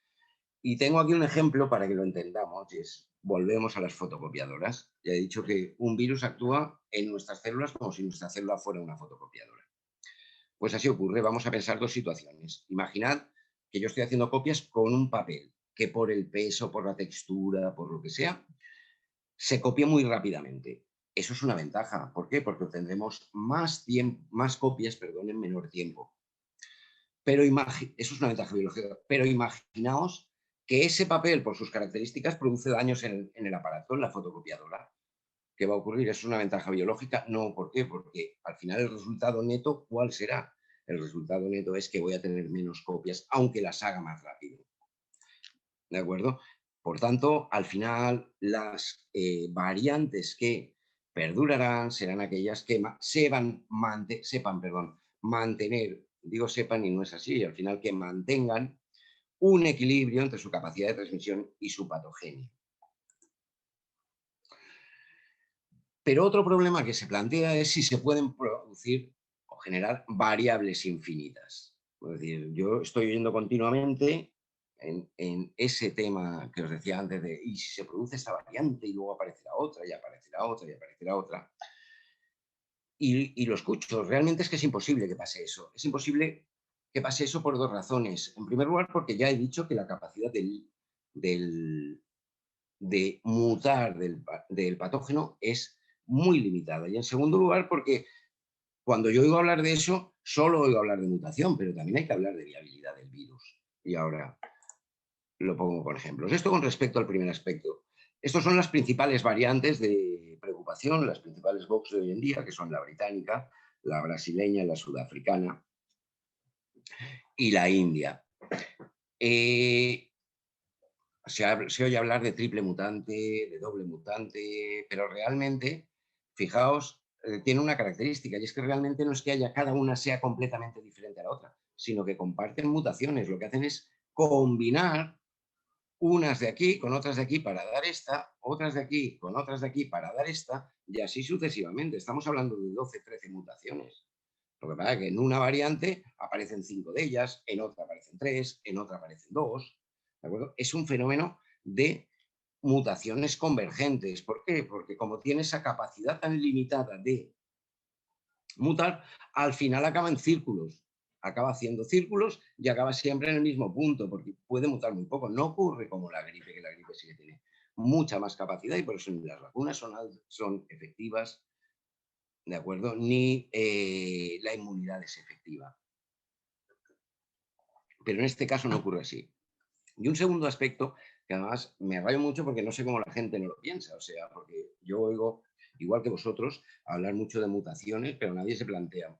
Y tengo aquí un ejemplo para que lo entendamos, y volvemos a las fotocopiadoras. Ya he dicho que un virus actúa en nuestras células como si nuestra célula fuera una fotocopiadora. Pues así ocurre, vamos a pensar dos situaciones. Imaginad que yo estoy haciendo copias con un papel, que por el peso, por la textura, por lo que sea, se copia muy rápidamente. Eso es una ventaja. ¿Por qué? Porque obtendremos más copias, perdón, en menor tiempo. Pero eso es una ventaja biológica. Pero imaginaos que ese papel, por sus características, produce daños en el aparato, en la fotocopiadora. ¿Qué va a ocurrir? ¿Es una ventaja biológica? No, ¿por qué? Porque al final el resultado neto, ¿cuál será? El resultado neto es que voy a tener menos copias, aunque las haga más rápido. ¿De acuerdo? Por tanto, al final, las variantes que perdurarán serán aquellas que sepan, mantener, digo sepan y no es así, al final que mantengan un equilibrio entre su capacidad de transmisión y su patogenia. Pero otro problema que se plantea es si se pueden producir o generar variables infinitas. Es decir, yo estoy oyendo continuamente en ese tema que os decía antes de, y si se produce esta variante y luego aparecerá otra, y aparecerá otra, y aparecerá otra. Y lo escucho, realmente es que es imposible que pase eso. Es imposible que pase eso por dos razones. En primer lugar, porque ya he dicho que la capacidad de mutar del patógeno es muy limitada. Y en segundo lugar, porque cuando yo oigo hablar de eso, solo oigo hablar de mutación, pero también hay que hablar de viabilidad del virus. Y ahora lo pongo con ejemplos. Esto con respecto al primer aspecto. Estas son las principales variantes de preocupación, las principales box de hoy en día, que son la británica, la brasileña, la sudafricana y la india. Se oye hablar de triple mutante, de doble mutante, pero realmente, fijaos, tiene una característica, y es que realmente no es que cada una sea completamente diferente a la otra, sino que comparten mutaciones. Lo que hacen es combinar unas de aquí con otras de aquí para dar esta, otras de aquí con otras de aquí para dar esta, y así sucesivamente. Estamos hablando de 12, 13 mutaciones. Lo que pasa es que en una variante aparecen 5 de ellas, en otra aparecen 3, en otra aparecen 2. ¿De acuerdo? Es un fenómeno de mutaciones convergentes. ¿Por qué? Porque como tiene esa capacidad tan limitada de mutar, al final acaba en círculos. Acaba haciendo círculos y acaba siempre en el mismo punto, porque puede mutar muy poco. No ocurre como la gripe, que la gripe sí que tiene mucha más capacidad y por eso ni las vacunas son efectivas, ¿de acuerdo? Ni la inmunidad es efectiva. Pero en este caso no ocurre así. Y un segundo aspecto, que además me rayo mucho porque no sé cómo la gente no lo piensa, o sea, porque yo oigo, igual que vosotros, hablar mucho de mutaciones, pero nadie se plantea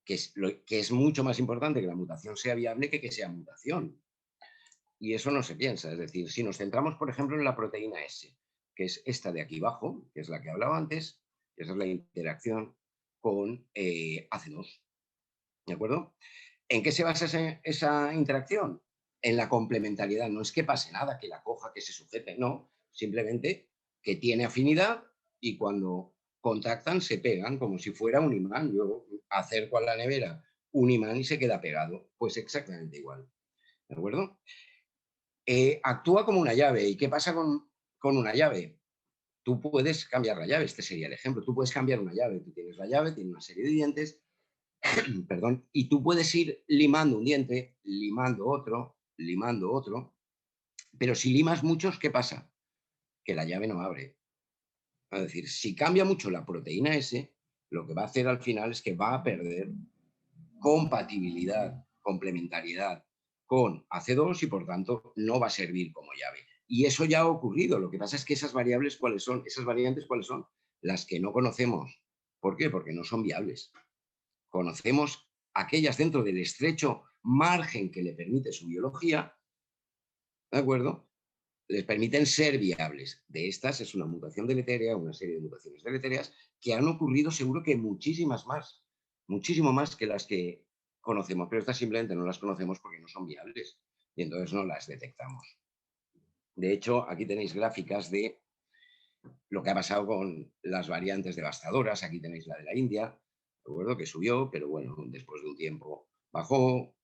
que es mucho más importante que la mutación sea viable que sea mutación. Y eso no se piensa. Es decir, si nos centramos, por ejemplo, en la proteína S, que es esta de aquí abajo, que es la que hablaba antes, esa es la interacción con AC2. ¿De acuerdo? ¿En qué se basa esa interacción? En la complementariedad. No es que pase nada, que la coja, que se sujete, no. Simplemente que tiene afinidad y cuando contactan se pegan como si fuera un imán. Yo acerco a la nevera un imán y se queda pegado. Pues exactamente igual. ¿De acuerdo? Actúa como una llave. ¿Y qué pasa con una llave? Tú puedes cambiar la llave. Este sería el ejemplo. Tú puedes cambiar una llave. Tú tienes la llave, tiene una serie de dientes, perdón, y tú puedes ir limando un diente, limando otro, pero si limas muchos, ¿qué pasa? Que la llave no abre. Es decir, si cambia mucho la proteína S, lo que va a hacer al final es que va a perder compatibilidad, complementariedad con AC2 y por tanto no va a servir como llave. Y eso ya ha ocurrido. Lo que pasa es que esas variables, ¿cuáles son? Esas variantes, ¿cuáles son? Las que no conocemos. ¿Por qué? Porque no son viables. Conocemos aquellas dentro del estrecho margen que le permite su biología, ¿de acuerdo? Les permiten ser viables. De estas es una mutación deletérea, una serie de mutaciones deletéreas que han ocurrido seguro que muchísimas más, muchísimo más que las que conocemos, pero estas simplemente no las conocemos porque no son viables y entonces no las detectamos. De hecho, aquí tenéis gráficas de lo que ha pasado con las variantes devastadoras. Aquí tenéis la de la India, ¿de acuerdo? Que subió, pero bueno, después de un tiempo bajó.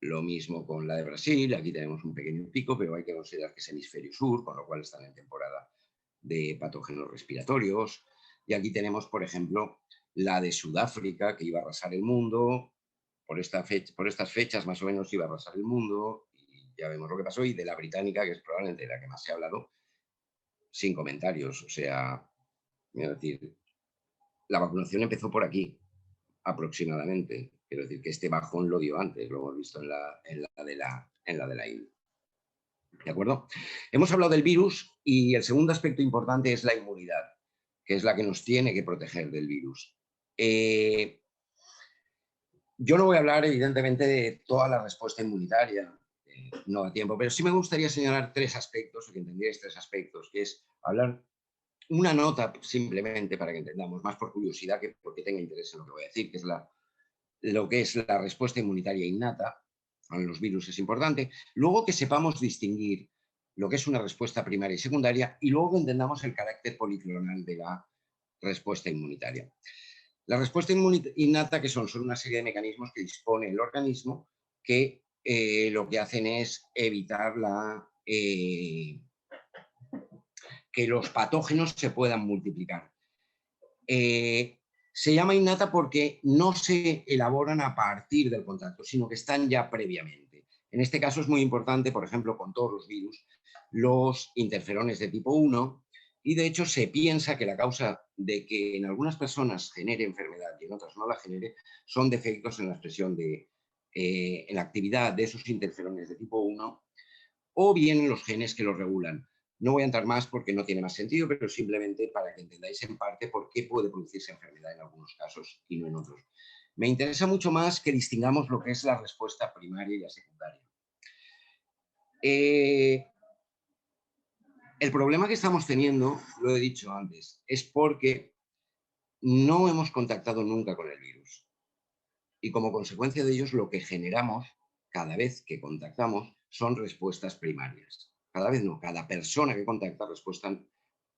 Lo mismo con la de Brasil, aquí tenemos un pequeño pico, pero hay que considerar que es hemisferio sur, con lo cual están en temporada de patógenos respiratorios. Y aquí tenemos, por ejemplo, la de Sudáfrica, que iba a arrasar el mundo, por estas fechas más o menos iba a arrasar el mundo, y ya vemos lo que pasó, y de la británica, que es probablemente la que más se ha hablado, sin comentarios. O sea, es decir, la vacunación empezó por aquí, aproximadamente. Quiero decir que este bajón lo dio antes, lo hemos visto en la de la India. ¿De acuerdo? Hemos hablado del virus y el segundo aspecto importante es la inmunidad, que es la que nos tiene que proteger del virus. Yo no voy a hablar, evidentemente, de toda la respuesta inmunitaria, no da tiempo, pero sí me gustaría señalar tres aspectos, que entendierais tres aspectos, que es hablar una nota simplemente para que entendamos, más por curiosidad que porque tenga interés en lo que voy a decir, que es lo que es la respuesta inmunitaria innata a los virus es importante. Luego que sepamos distinguir lo que es una respuesta primaria y secundaria y luego que entendamos el carácter policlonal de la respuesta inmunitaria. La respuesta innata, que son una serie de mecanismos que dispone el organismo que lo que hacen es evitar que los patógenos se puedan multiplicar. Se llama innata porque no se elaboran a partir del contacto, sino que están ya previamente. En este caso es muy importante, por ejemplo, con todos los virus, los interferones de tipo 1, y de hecho se piensa que la causa de que en algunas personas genere enfermedad y en otras no la genere son defectos en la expresión en la actividad de esos interferones de tipo 1 o bien en los genes que los regulan. No voy a entrar más porque no tiene más sentido, pero simplemente para que entendáis en parte por qué puede producirse enfermedad en algunos casos y no en otros. Me interesa mucho más que distingamos lo que es la respuesta primaria y la secundaria. El problema que estamos teniendo, lo he dicho antes, es porque no hemos contactado nunca con el virus. Y como consecuencia de ello, lo que generamos cada vez que contactamos son respuestas primarias. Cada vez no, cada persona que contacta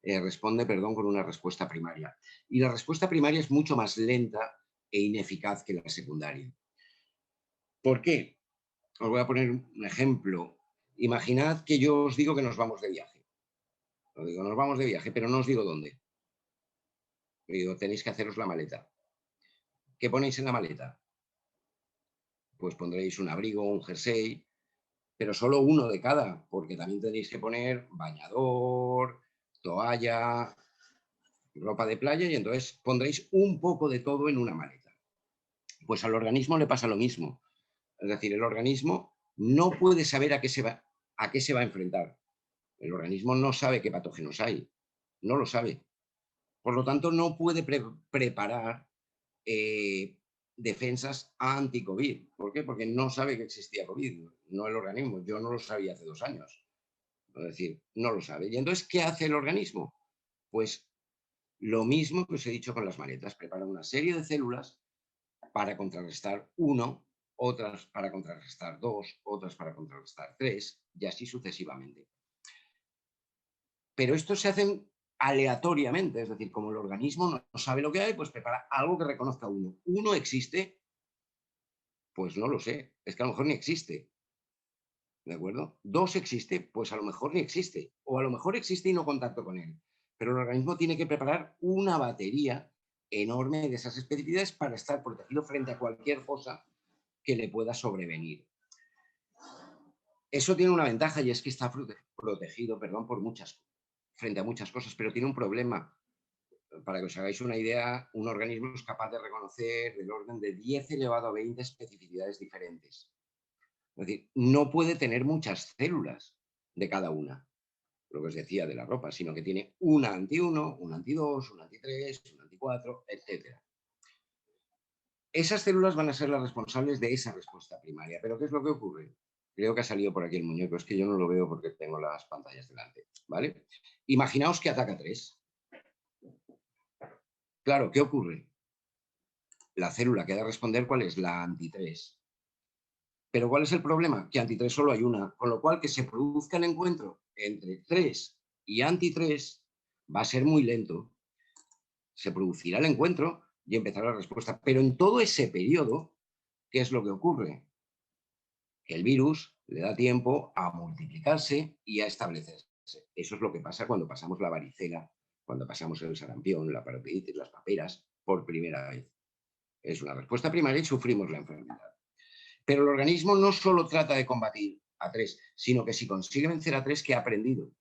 responde con una respuesta primaria. Y la respuesta primaria es mucho más lenta e ineficaz que la secundaria. ¿Por qué? Os voy a poner un ejemplo. Imaginad que yo os digo que nos vamos de viaje. Os digo, nos vamos de viaje, pero no os digo dónde. Os digo, tenéis que haceros la maleta. ¿Qué ponéis en la maleta? Pues pondréis un abrigo, un jersey, pero solo uno de cada, porque también tenéis que poner bañador, toalla, ropa de playa, y entonces pondréis un poco de todo en una maleta. Pues al organismo le pasa lo mismo. Es decir, el organismo no puede saber a qué se va a enfrentar. El organismo no sabe qué patógenos hay, no lo sabe. Por lo tanto, no puede preparar defensas anti-COVID. ¿Por qué? Porque no sabe que existía COVID, no el organismo. Yo no lo sabía hace 2 años. Es decir, no lo sabe. Y entonces, ¿qué hace el organismo? Pues lo mismo que os he dicho con las maletas. Prepara una serie de células para contrarrestar 1, otras para contrarrestar 2, otras para contrarrestar 3, y así sucesivamente. Pero esto se hace aleatoriamente, es decir, como el organismo no sabe lo que hay, pues prepara algo que reconozca 1. ¿1 existe? Pues no lo sé, es que a lo mejor ni existe. ¿De acuerdo? 2 existe, pues a lo mejor ni existe. O a lo mejor existe y no contacto con él. Pero el organismo tiene que preparar una batería enorme de esas especificidades para estar protegido frente a cualquier cosa que le pueda sobrevenir. Eso tiene una ventaja y es que está protegido, frente a muchas cosas, pero tiene un problema. Para que os hagáis una idea, un organismo es capaz de reconocer del orden de 10 elevado a 20 especificidades diferentes. Es decir, no puede tener muchas células de cada una, lo que os decía de la ropa, sino que tiene una anti-1, una anti-2, una anti-3, una anti-4, etc. Esas células van a ser las responsables de esa respuesta primaria. ¿Pero qué es lo que ocurre? Creo que ha salido por aquí el muñeco, es que yo no lo veo porque tengo las pantallas delante, ¿vale? Imaginaos que ataca 3. Claro, ¿qué ocurre? La célula que ha de responder, ¿cuál es? La anti-3. Pero ¿cuál es el problema? Que anti-3 solo hay una, con lo cual que se produzca el encuentro entre 3 y anti-3 va a ser muy lento. Se producirá el encuentro y empezará la respuesta. Pero en todo ese periodo, ¿qué es lo que ocurre? Que el virus le da tiempo a multiplicarse y a establecerse. Eso es lo que pasa cuando pasamos la varicela, cuando pasamos el sarampión, la parotiditis, las paperas, por primera vez. Es una respuesta primaria y sufrimos la enfermedad. Pero el organismo no solo trata de combatir a 3, sino que si consigue vencer a 3, ¿qué ha aprendido?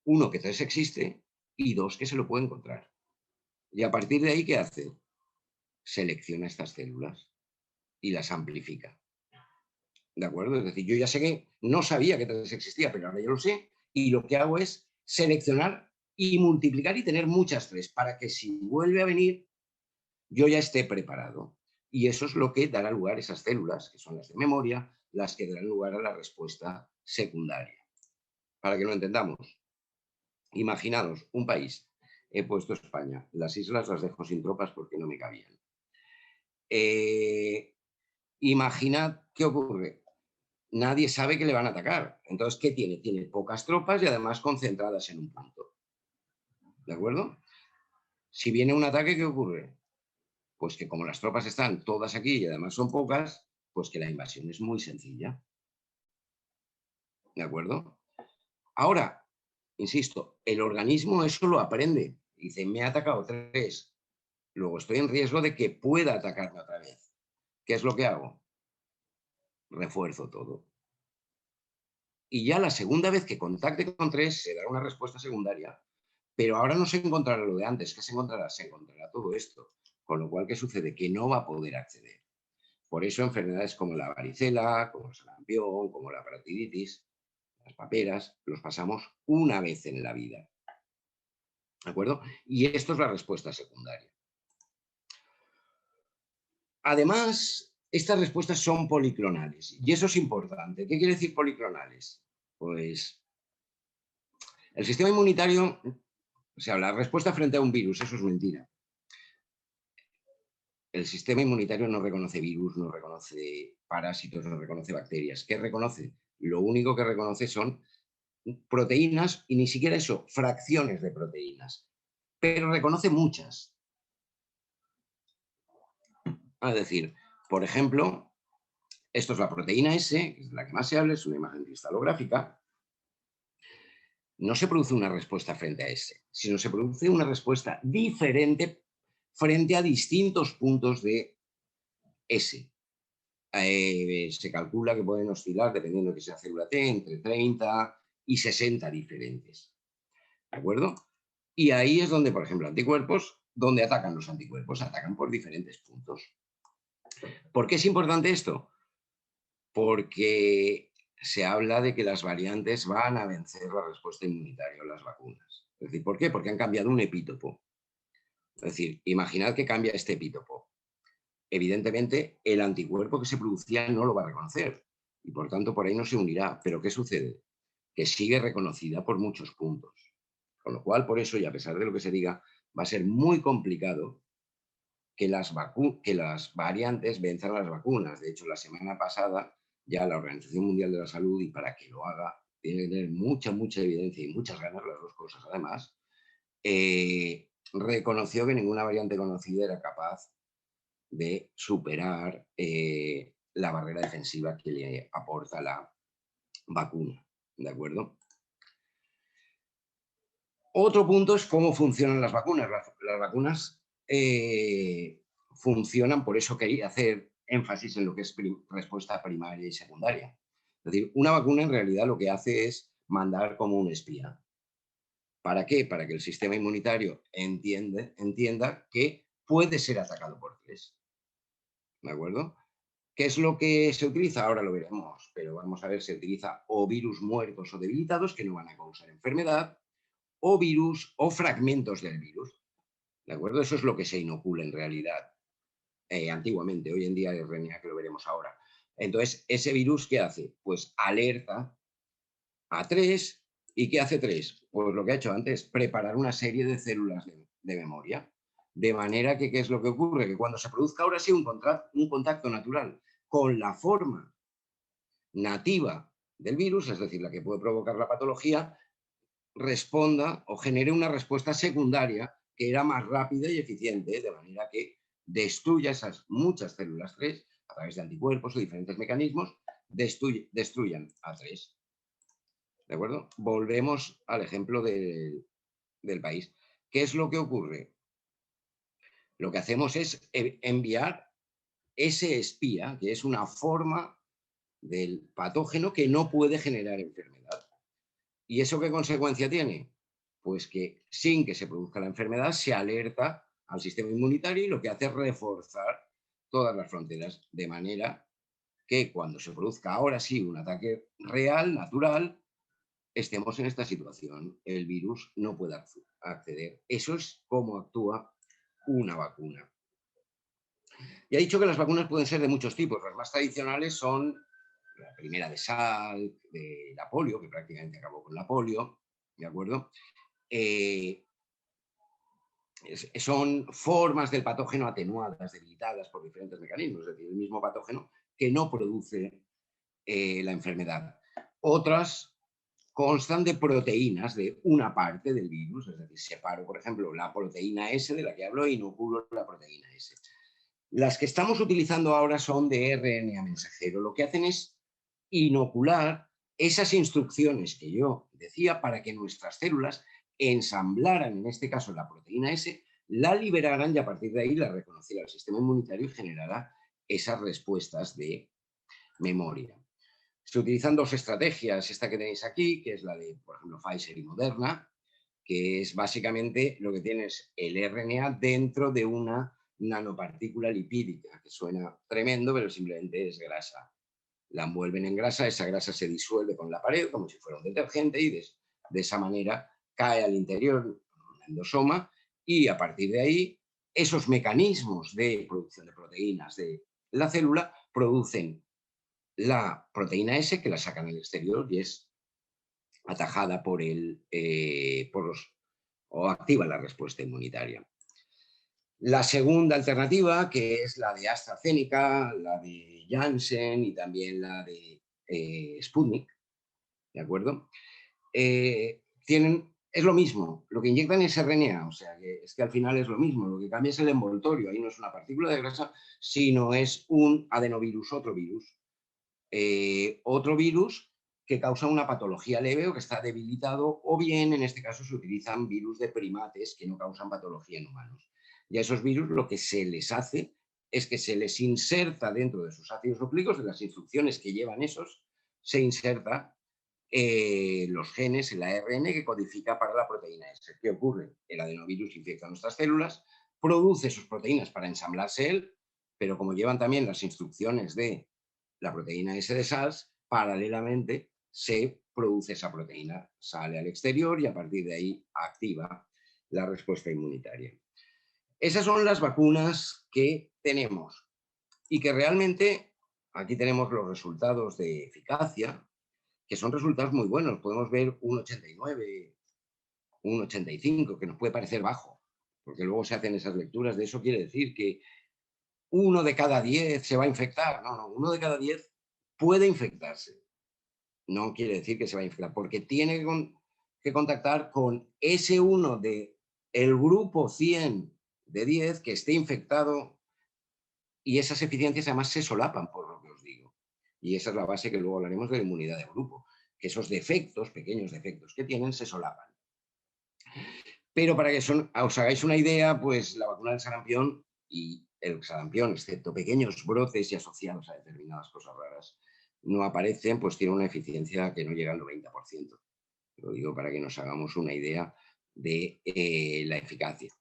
1, que 3 existe, y 2, que se lo puede encontrar. Y a partir de ahí, ¿qué hace? Selecciona estas células y las amplifica. ¿De acuerdo? Es decir, yo ya sé que no sabía que TRES existía, pero ahora ya lo sé, y lo que hago es seleccionar y multiplicar y tener muchas TRES para que si vuelve a venir, yo ya esté preparado. Y eso es lo que dará lugar a esas células, que son las de memoria, las que darán lugar a la respuesta secundaria. Para que lo entendamos, imaginaos un país, he puesto España, las islas las dejo sin tropas porque no me cabían. Imaginad qué ocurre. Nadie sabe que le van a atacar. Entonces, ¿qué tiene? Tiene pocas tropas y además concentradas en un punto. ¿De acuerdo? Si viene un ataque, ¿qué ocurre? Pues que como las tropas están todas aquí y además son pocas, pues que la invasión es muy sencilla. ¿De acuerdo? Ahora, insisto, el organismo eso lo aprende. Dice, me ha atacado 3. Luego estoy en riesgo de que pueda atacarme otra vez. ¿Qué es lo que hago? Refuerzo todo. Y ya la segunda vez que contacte con 3 se dará una respuesta secundaria. Pero ahora no se encontrará lo de antes. ¿Qué se encontrará? Se encontrará todo esto. Con lo cual, ¿qué sucede? Que no va a poder acceder. Por eso enfermedades como la varicela, como el sarampión, como la paratitis, las paperas, los pasamos una vez en la vida. ¿De acuerdo? Y esto es la respuesta secundaria. Además, estas respuestas son policlonales. Y eso es importante. ¿Qué quiere decir policlonales? Pues el sistema inmunitario, o sea, la respuesta frente a un virus, eso es mentira. El sistema inmunitario no reconoce virus, no reconoce parásitos, no reconoce bacterias. ¿Qué reconoce? Lo único que reconoce son proteínas y ni siquiera eso, fracciones de proteínas. Pero reconoce muchas. Es decir, por ejemplo, esto es la proteína S, que es la que más se habla, es una imagen cristalográfica. No se produce una respuesta frente a S, sino se produce una respuesta diferente frente a distintos puntos de S. Se calcula que pueden oscilar, dependiendo de que sea célula T, entre 30 y 60 diferentes. ¿De acuerdo? Y ahí es donde, por ejemplo, anticuerpos, donde atacan los anticuerpos, atacan por diferentes puntos. ¿Por qué es importante esto? Porque se habla de que las variantes van a vencer la respuesta inmunitaria a las vacunas. Es decir, ¿por qué? Porque han cambiado un epítopo. Es decir, imaginad que cambia este epítopo. Evidentemente, el anticuerpo que se producía no lo va a reconocer y por tanto por ahí no se unirá. Pero ¿qué sucede? Que sigue reconocida por muchos puntos. Con lo cual, por eso, y a pesar de lo que se diga, va a ser muy complicado que las variantes venzan a las vacunas. De hecho, la semana pasada ya la Organización Mundial de la Salud, y para que lo haga, tiene que tener mucha evidencia y muchas ganas, las dos cosas además, reconoció que ninguna variante conocida era capaz de superar la barrera defensiva que le aporta la vacuna. ¿De acuerdo? Otro punto es cómo funcionan las vacunas. Las vacunas funcionan, por eso quería hacer énfasis en lo que es respuesta primaria y secundaria. Es decir, una vacuna en realidad lo que hace es mandar como un espía. ¿Para qué? Para que el sistema inmunitario entienda que puede ser atacado por 3. ¿De acuerdo? ¿Qué es lo que se utiliza? Ahora lo veremos, pero vamos a ver, se utiliza o virus muertos o debilitados que no van a causar enfermedad, o virus o fragmentos del virus. ¿De acuerdo? Eso es lo que se inocula en realidad antiguamente. Hoy en día es RNA, que lo veremos ahora. Entonces, ese virus, ¿qué hace? Pues alerta a 3. ¿Y qué hace 3? Pues lo que ha hecho antes, preparar una serie de células de memoria. De manera que, ¿qué es lo que ocurre? Que cuando se produzca ahora sí un contacto natural con la forma nativa del virus, es decir, la que puede provocar la patología, responda o genere una respuesta secundaria que era más rápida y eficiente, de manera que destruya esas muchas células 3 a través de anticuerpos o diferentes mecanismos, destruyan a 3. ¿De acuerdo? Volvemos al ejemplo del país. ¿Qué es lo que ocurre? Lo que hacemos es enviar ese espía, que es una forma del patógeno que no puede generar enfermedad. ¿Y eso qué consecuencia tiene? Pues que sin que se produzca la enfermedad se alerta al sistema inmunitario y lo que hace es reforzar todas las fronteras, de manera que cuando se produzca ahora sí un ataque real, natural, estemos en esta situación, el virus no pueda acceder. Eso es cómo actúa una vacuna. Y ha dicho que las vacunas pueden ser de muchos tipos. Las más tradicionales son la primera de Salk, de la polio, que prácticamente acabó con la polio, ¿de acuerdo? Son formas del patógeno atenuadas, debilitadas por diferentes mecanismos, es decir, el mismo patógeno que no produce la enfermedad. Otras constan de proteínas de una parte del virus, es decir, separo, por ejemplo, la proteína S de la que hablo e inoculo la proteína S. Las que estamos utilizando ahora son de RNA mensajero. Lo que hacen es inocular esas instrucciones que yo decía para que nuestras células ensamblaran, en este caso, la proteína S, la liberaran y a partir de ahí la reconociera el sistema inmunitario y generara esas respuestas de memoria. Se utilizan dos estrategias, esta que tenéis aquí, que es la de, por ejemplo, Pfizer y Moderna, que es básicamente lo que tienes el RNA dentro de una nanopartícula lipídica, que suena tremendo, pero simplemente es grasa. La envuelven en grasa, esa grasa se disuelve con la pared como si fuera un detergente y de esa manera cae al interior un endosoma y a partir de ahí esos mecanismos de producción de proteínas de la célula producen la proteína S que la sacan al exterior y es atajada o activa la respuesta inmunitaria. La segunda alternativa, que es la de AstraZeneca, la de Janssen y también la de Sputnik, ¿de acuerdo? Es lo mismo, lo que inyectan es RNA, o sea, que al final es lo mismo, lo que cambia es el envoltorio, ahí no es una partícula de grasa, sino es un adenovirus, otro virus. Otro virus que causa una patología leve o que está debilitado, o bien, en este caso, se utilizan virus de primates que no causan patología en humanos. Y a esos virus lo que se les hace es que se les inserta dentro de sus ácidos nucleicos, de las instrucciones que llevan esos, se inserta los genes, el ARN que codifica para la proteína S. ¿Qué ocurre? El adenovirus infecta nuestras células, produce sus proteínas para ensamblarse él, pero como llevan también las instrucciones de la proteína S de SARS, paralelamente se produce esa proteína, sale al exterior y a partir de ahí activa la respuesta inmunitaria. Esas son las vacunas que tenemos y que realmente aquí tenemos los resultados de eficacia, que son resultados muy buenos. Podemos ver un 89, un 85, que nos puede parecer bajo, porque luego se hacen esas lecturas. De eso quiere decir que 1 de cada 10 se va a infectar. No, 1 de cada 10 puede infectarse. No quiere decir que se va a infectar, porque tiene que contactar con ese uno del grupo 100 de 10 que esté infectado y esas eficiencias además se solapan, por lo que os digo. Y esa es la base que luego hablaremos de la inmunidad de grupo, que esos defectos, pequeños defectos que tienen, se solapan. Pero para que os hagáis una idea, pues la vacuna del sarampión y el sarampión, excepto pequeños brotes y asociados a determinadas cosas raras, no aparecen, pues tiene una eficiencia que no llega al 90%. Lo digo para que nos hagamos una idea de la eficacia.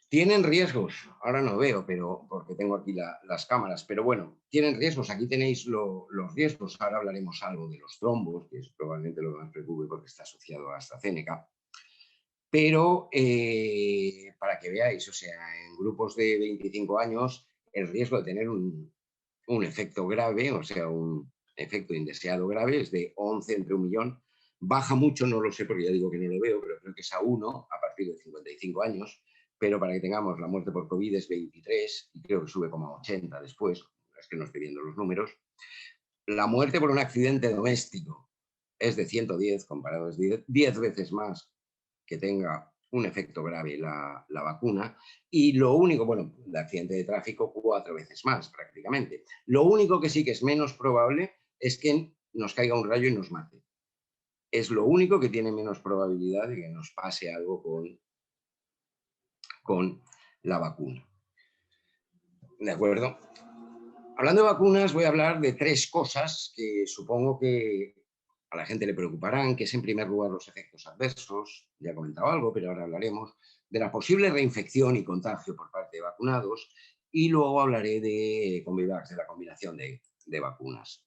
Tienen riesgos, ahora no veo, pero porque tengo aquí las cámaras, pero bueno, tienen riesgos. Aquí tenéis los riesgos. Ahora hablaremos algo de los trombos, que es probablemente lo que más preocupe porque está asociado a AstraZeneca. Pero para que veáis, o sea, en grupos de 25 años, el riesgo de tener un efecto grave, o sea, un efecto indeseado grave, es de 11 entre 1 millón. Baja mucho, no lo sé porque ya digo que no lo veo, pero creo que es a 1 a partir de 55 años. Pero para que tengamos, la muerte por COVID es 23 y creo que sube como a 80 después, es que no estoy viendo los números. La muerte por un accidente doméstico es de 110, comparado es 10 veces más que tenga un efecto grave la vacuna. Y lo único, bueno, de accidente de tráfico 4 veces más prácticamente. Lo único que sí que es menos probable es que nos caiga un rayo y nos mate. Es lo único que tiene menos probabilidad de que nos pase algo con la vacuna. ¿De acuerdo? Hablando de vacunas, voy a hablar de 3 cosas que supongo que a la gente le preocuparán, que es en primer lugar los efectos adversos. Ya he comentado algo, pero ahora hablaremos de la posible reinfección y contagio por parte de vacunados, y luego hablaré de Combivac's, de la combinación de vacunas.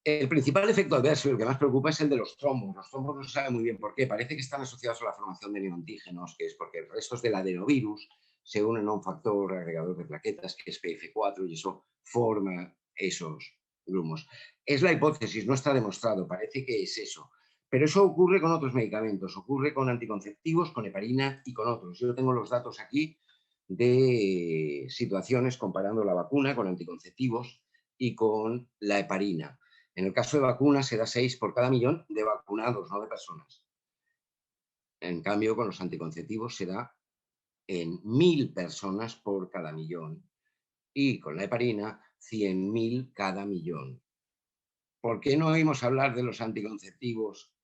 El principal efecto adverso, el que más preocupa, es el de los trombos. Los trombos no se sabe muy bien por qué. Parece que están asociados a la formación de neoantígenos, que es porque restos del adenovirus se unen a un factor agregador de plaquetas, que es PF4, y eso forma esos grumos. Es la hipótesis, no está demostrado, parece que es eso. Pero eso ocurre con otros medicamentos, ocurre con anticonceptivos, con heparina y con otros. Yo tengo los datos aquí de situaciones comparando la vacuna con anticonceptivos y con la heparina. En el caso de vacunas se da 6 por cada millón de vacunados, no de personas. En cambio, con los anticonceptivos se da en 1.000 personas por cada millón. Y con la heparina, 100.000 cada millón. ¿Por qué no oímos hablar de los anticonceptivos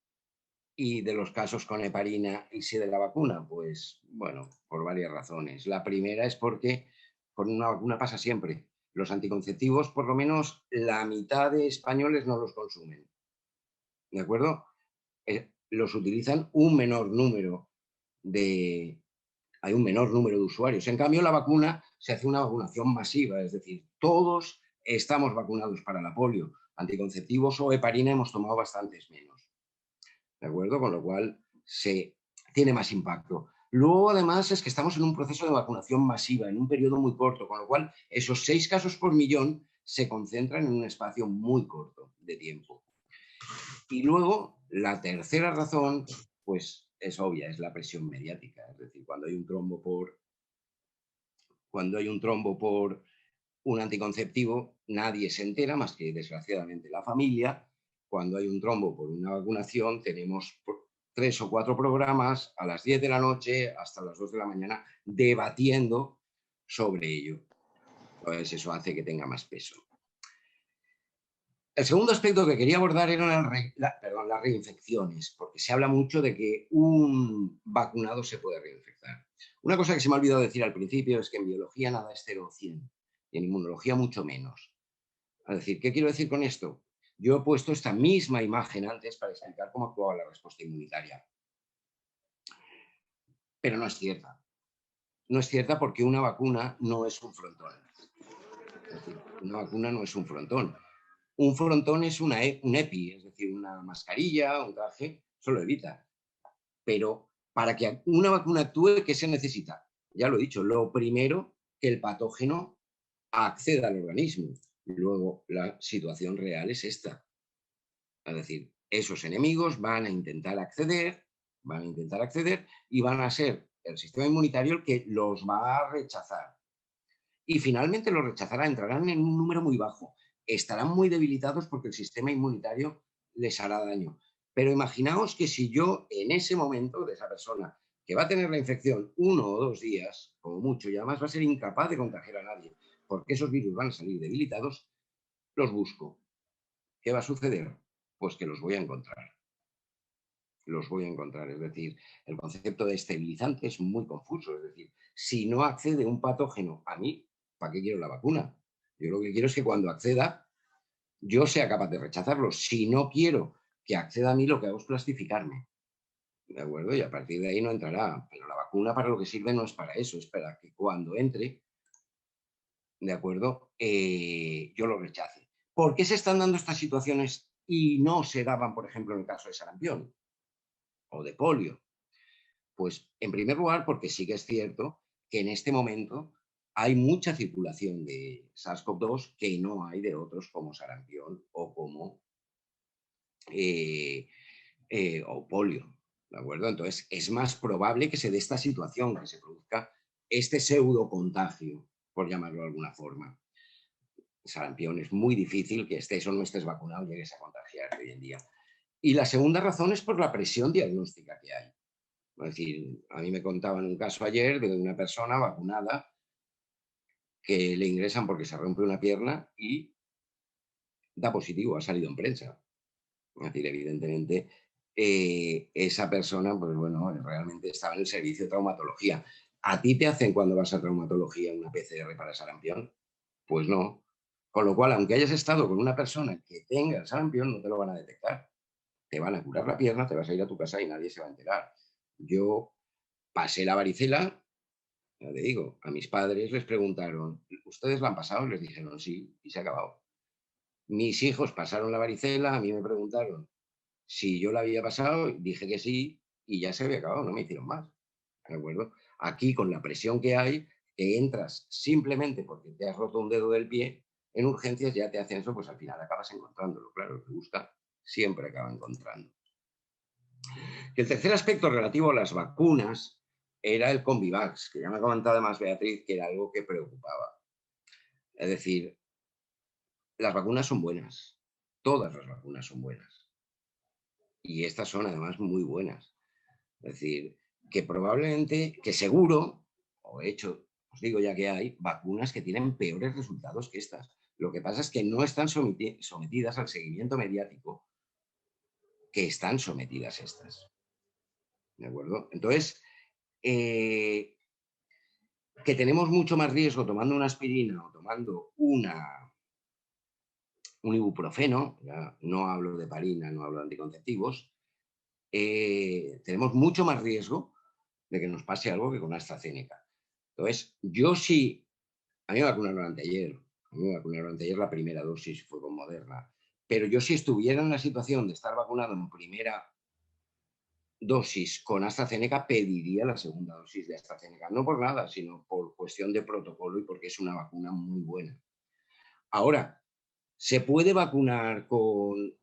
y de los casos con heparina y sí de la vacuna? Pues, bueno, por varias razones. La primera es porque con una vacuna pasa siempre. Los anticonceptivos, por lo menos la mitad de españoles no los consumen. ¿De acuerdo? Los utilizan un menor número hay un menor número de usuarios. En cambio, la vacuna se hace una vacunación masiva, es decir, todos estamos vacunados para la polio. Anticonceptivos o heparina hemos tomado bastantes menos. ¿De acuerdo? Con lo cual se tiene más impacto. Luego, además, es que estamos en un proceso de vacunación masiva, en un periodo muy corto, con lo cual esos 6 casos por millón se concentran en un espacio muy corto de tiempo. Y luego, la tercera razón, pues es obvia, es la presión mediática. Es decir, cuando hay un trombo por un anticonceptivo, nadie se entera más que, desgraciadamente, la familia. Cuando hay un trombo por una vacunación, tenemos 3 o 4 programas a las 10 de la noche hasta las 2 de la mañana debatiendo sobre ello. Entonces, eso hace que tenga más peso. El segundo aspecto que quería abordar eran las reinfecciones, porque se habla mucho de que un vacunado se puede reinfectar. Una cosa que se me ha olvidado decir al principio es que en biología nada es 0 o 100, y en inmunología mucho menos. Es decir, ¿qué quiero decir con esto? Yo he puesto esta misma imagen antes para explicar cómo actuaba la respuesta inmunitaria. Pero no es cierta. No es cierta porque una vacuna no es un frontón. Es decir, una vacuna no es un frontón. Un frontón es un EPI, es decir, una mascarilla, un traje, eso lo evita. Pero para que una vacuna actúe, ¿qué se necesita? Ya lo he dicho, lo primero, que el patógeno acceda al organismo. Luego, la situación real es esta. Es decir, esos enemigos van a intentar acceder y van a ser el sistema inmunitario el que los va a rechazar. Y finalmente los rechazará, entrarán en un número muy bajo. Estarán muy debilitados porque el sistema inmunitario les hará daño. Pero imaginaos que si yo en ese momento de esa persona que va a tener la infección 1 o 2 días, como mucho, y además va a ser incapaz de contagiar a nadie, porque esos virus van a salir debilitados, los busco. ¿Qué va a suceder? Pues que los voy a encontrar. Los voy a encontrar. Es decir, el concepto de estabilizante es muy confuso. Es decir, si no accede un patógeno a mí, ¿para qué quiero la vacuna? Yo lo que quiero es que cuando acceda, yo sea capaz de rechazarlo. Si no quiero que acceda a mí, lo que hago es plastificarme. ¿De acuerdo? Y a partir de ahí no entrará. Pero la vacuna para lo que sirve no es para eso, es para que cuando entre, ¿de acuerdo? Yo lo rechace. ¿Por qué se están dando estas situaciones y no se daban, por ejemplo, en el caso de sarampión o de polio? Pues, en primer lugar, porque sí que es cierto que en este momento hay mucha circulación de SARS-CoV-2 que no hay de otros como sarampión o como o polio, ¿de acuerdo? Entonces, es más probable que se dé esta situación, que se produzca este pseudocontagio, por llamarlo de alguna forma. Sarampión es muy difícil que estés o no estés vacunado y llegues a contagiarte hoy en día. Y la segunda razón es por la presión diagnóstica que hay. Es decir, a mí me contaban un caso ayer de una persona vacunada que le ingresan porque se rompe una pierna y da positivo, ha salido en prensa. Es decir, evidentemente, esa persona, pues bueno, realmente estaba en el servicio de traumatología. ¿A ti te hacen cuando vas a traumatología una PCR para sarampión? Pues no. Con lo cual, aunque hayas estado con una persona que tenga el sarampión, no te lo van a detectar. Te van a curar la pierna, te vas a ir a tu casa y nadie se va a enterar. Yo pasé la varicela, ya te digo, a mis padres les preguntaron, ¿ustedes la han pasado? Les dijeron sí, y se ha acabado. Mis hijos pasaron la varicela, a mí me preguntaron si yo la había pasado, dije que sí, y ya se había acabado, no me hicieron más. ¿De acuerdo? Aquí, con la presión que hay, que entras simplemente porque te has roto un dedo del pie, en urgencias ya te hacen eso, pues al final acabas encontrándolo. Claro, el que busca siempre acaba encontrando. Y el tercer aspecto relativo a las vacunas era el Convivax, que ya me ha comentado además Beatriz que era algo que preocupaba. Es decir, las vacunas son buenas, todas las vacunas son buenas. Y estas son además muy buenas. Es decir, que probablemente, que seguro, o de hecho, os digo ya que hay vacunas que tienen peores resultados que estas. Lo que pasa es que no están sometidas al seguimiento mediático que están sometidas estas. ¿De acuerdo? Entonces, eh, que tenemos mucho más riesgo tomando una aspirina o tomando un ibuprofeno, ya no hablo de parina, no hablo de anticonceptivos, tenemos mucho más riesgo de que nos pase algo que con AstraZeneca. Entonces, yo sí, a mí me vacunaron anteayer, a mí me vacunaron anteayer la primera dosis, fue con Moderna, pero yo si estuviera en la situación de estar vacunado en primera dosis con AstraZeneca, pediría la segunda dosis de AstraZeneca. No por nada, sino por cuestión de protocolo y porque es una vacuna muy buena. Ahora, ¿se puede vacunar con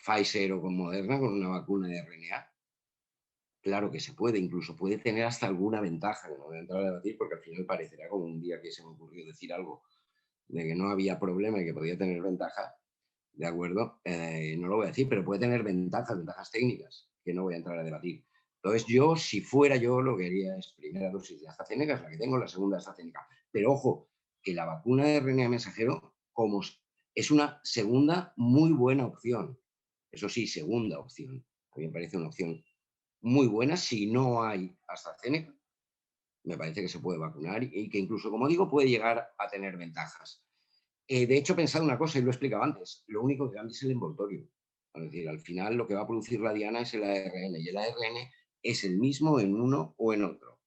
Pfizer o con Moderna, con una vacuna de RNA? Claro que se puede, incluso puede tener hasta alguna ventaja, que no voy a entrar a debatir porque al final parecerá como un día que se me ocurrió decir algo de que no había problema y que podía tener ventaja, ¿de acuerdo? No lo voy a decir, pero puede tener ventajas técnicas, que no voy a entrar a debatir. Entonces yo, si fuera yo, lo que haría es primera dosis de AstraZeneca, es la que tengo, la segunda AstraZeneca. Pero ojo, que la vacuna de RNA mensajero como es una segunda muy buena opción. Eso sí, segunda opción. A mí me parece una opción muy buena si no hay AstraZeneca. Me parece que se puede vacunar y que incluso, como digo, puede llegar a tener ventajas. De hecho, he pensado una cosa y lo he explicado antes. Lo único que cambia es el envoltorio. Es decir, al final lo que va a producir la diana es el ARN y el ARN es el mismo en uno o en otro.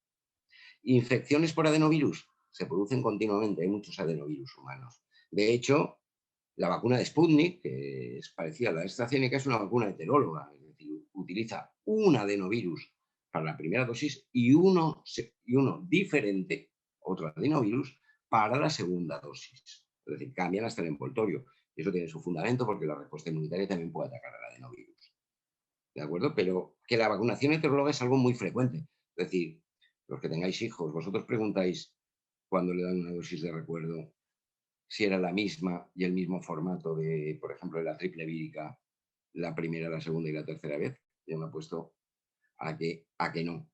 Infecciones por adenovirus se producen continuamente, hay muchos adenovirus humanos. De hecho, la vacuna de Sputnik, que es parecida a la de AstraZeneca, es una vacuna heteróloga, es decir, utiliza un adenovirus para la primera dosis y uno diferente, otro adenovirus, para la segunda dosis. Es decir, cambian hasta el envoltorio. Y eso tiene su fundamento porque la respuesta inmunitaria también puede atacar al adenovirus. ¿De acuerdo? Pero que la vacunación heteróloga es algo muy frecuente. Es decir, los que tengáis hijos, vosotros preguntáis cuando le dan una dosis de recuerdo si era la misma y el mismo formato de, por ejemplo, de la triple vírica, la primera, la segunda y la tercera vez. Yo me he puesto a que no.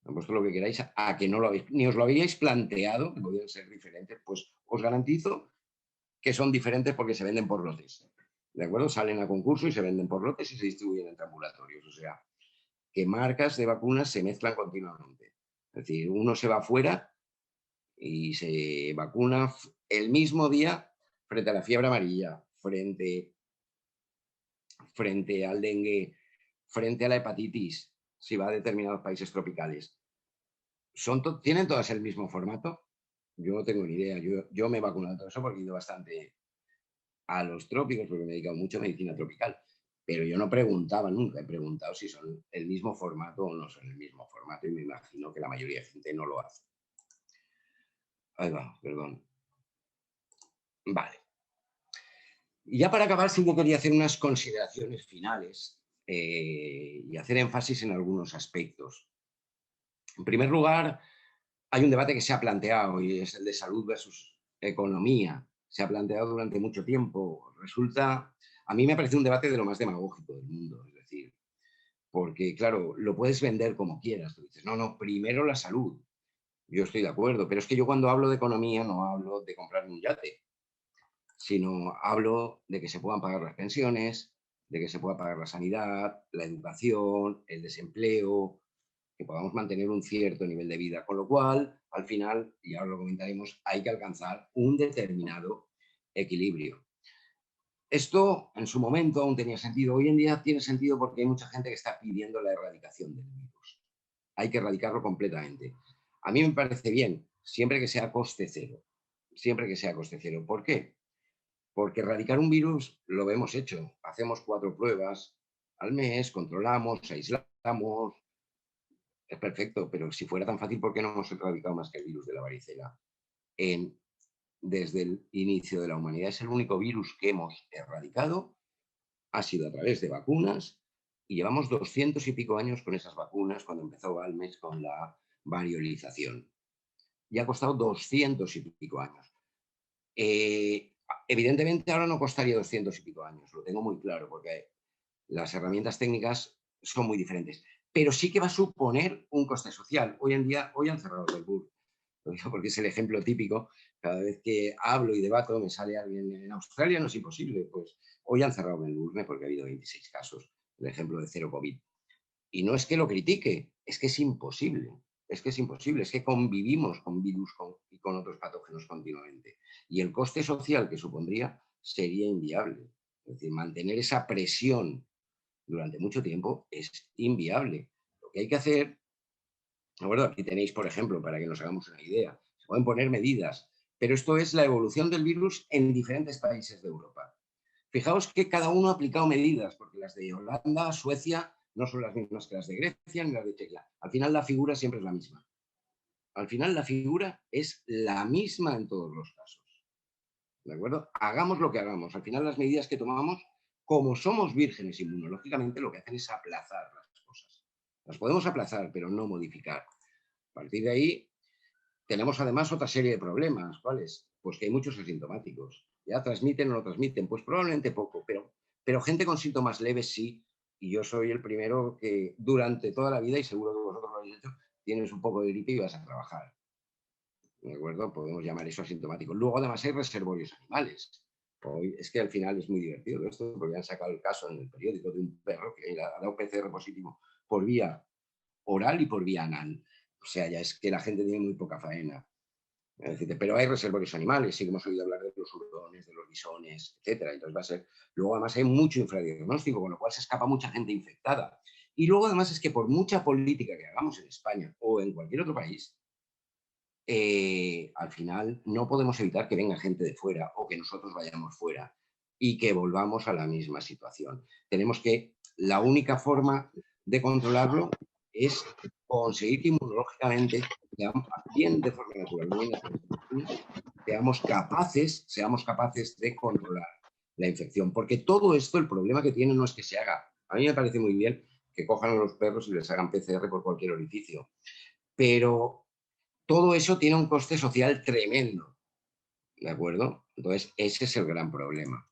Me he puesto lo que queráis a que no lo habéis, ni os lo habíais planteado, que podían ser diferentes, pues os garantizo que son diferentes porque se venden por lotes. ¿De acuerdo? Salen a concurso y se venden por lotes y se distribuyen entre ambulatorios. O sea, que marcas de vacunas se mezclan continuamente. Es decir, uno se va afuera y se vacuna el mismo día frente a la fiebre amarilla, frente al dengue, frente a la hepatitis, si va a determinados países tropicales. ¿Tienen todas el mismo formato? Yo no tengo ni idea. Yo me he vacunado todo eso porque he ido bastante a los trópicos, porque me he dedicado mucho a medicina tropical. Pero yo no preguntaba nunca, he preguntado si son el mismo formato o no son el mismo formato y me imagino que la mayoría de gente no lo hace. Ahí va, perdón. Vale. Y ya para acabar, sí que quería hacer unas consideraciones finales y hacer énfasis en algunos aspectos. En primer lugar, hay un debate que se ha planteado y es el de salud versus economía. Se ha planteado durante mucho tiempo. A mí me parece un debate de lo más demagógico del mundo. Es decir, porque claro, lo puedes vender como quieras. Tú dices, no, primero la salud. Yo estoy de acuerdo, pero es que yo cuando hablo de economía no hablo de comprar un yate, sino hablo de que se puedan pagar las pensiones, de que se pueda pagar la sanidad, la educación, el desempleo, que podamos mantener un cierto nivel de vida. Con lo cual, al final, y ahora lo comentaremos, hay que alcanzar un determinado equilibrio. Esto en su momento aún tenía sentido. Hoy en día tiene sentido porque hay mucha gente que está pidiendo la erradicación del virus. hay que erradicarlo completamente. A mí me parece bien, siempre que sea coste cero. Siempre que sea coste cero. ¿Por qué? Porque erradicar un virus lo hemos hecho. Hacemos 4 pruebas al mes, controlamos, aislamos. Es perfecto, pero si fuera tan fácil, ¿por qué no hemos erradicado más que el virus de la varicela? En, desde el inicio de la humanidad es el único virus que hemos erradicado, ha sido a través de vacunas y llevamos 200 y pico años con esas vacunas cuando empezó Balmes con la variolización. Y ha costado 200 y pico años. Evidentemente ahora no costaría 200 y pico años, lo tengo muy claro, porque las herramientas técnicas son muy diferentes. Pero sí que va a suponer un coste social. Hoy en día, hoy han cerrado el Melbourne. Lo digo porque es el ejemplo típico. Cada vez que hablo y debato me sale alguien en Australia, no es imposible. Pues hoy han cerrado Melbourne porque ha habido 26 casos. El ejemplo de cero COVID. Y no es que lo critique, es que es imposible. Es que es imposible, es que convivimos con virus y con otros patógenos continuamente. Y el coste social que supondría sería inviable. Es decir, mantener esa presión durante mucho tiempo es inviable. Lo que hay que hacer, ¿de acuerdo? Aquí tenéis, por ejemplo, para que nos hagamos una idea, se pueden poner medidas, pero esto es la evolución del virus en diferentes países de Europa. Fijaos que cada uno ha aplicado medidas, porque las de Holanda, Suecia, no son las mismas que las de Grecia ni las de Chequia. Al final la figura siempre es la misma. Al final la figura es la misma en todos los casos. ¿De acuerdo? Hagamos lo que hagamos. Al final las medidas que tomamos, como somos vírgenes inmunológicamente, lo que hacen es aplazar las cosas. Las podemos aplazar, pero no modificar. A partir de ahí, tenemos además otra serie de problemas. ¿Cuáles? Pues que hay muchos asintomáticos. ¿Ya transmiten o no transmiten? Pues probablemente poco, pero gente con síntomas leves sí. Y yo soy el primero que durante toda la vida, y seguro que vosotros lo habéis hecho, tienes un poco de gripe y vas a trabajar. ¿De acuerdo? Podemos llamar eso asintomático. Luego, además, hay reservorios animales. Hoy, es que al final es muy divertido esto, porque han sacado el caso en el periódico de un perro que ha dado PCR positivo por vía oral y por vía anal. O sea, ya es que la gente tiene muy poca faena. Es decir, pero hay reservorios animales, sí que hemos oído hablar de los hurones, de los bisones, etcétera. Entonces va a ser. Luego, además, hay mucho infradiagnóstico, con lo cual se escapa mucha gente infectada. Y luego, además, es que por mucha política que hagamos en España o en cualquier otro país, al final no podemos evitar que venga gente de fuera o que nosotros vayamos fuera y que volvamos a la misma situación. Tenemos que, la única forma de controlarlo es conseguir que inmunológicamente, bien de forma natural, muy natural, seamos capaces de controlar la infección. Porque todo esto, el problema que tiene no es que se haga. A mí me parece muy bien que cojan a los perros y les hagan PCR por cualquier orificio. Pero todo eso tiene un coste social tremendo, ¿de acuerdo? Entonces, ese es el gran problema.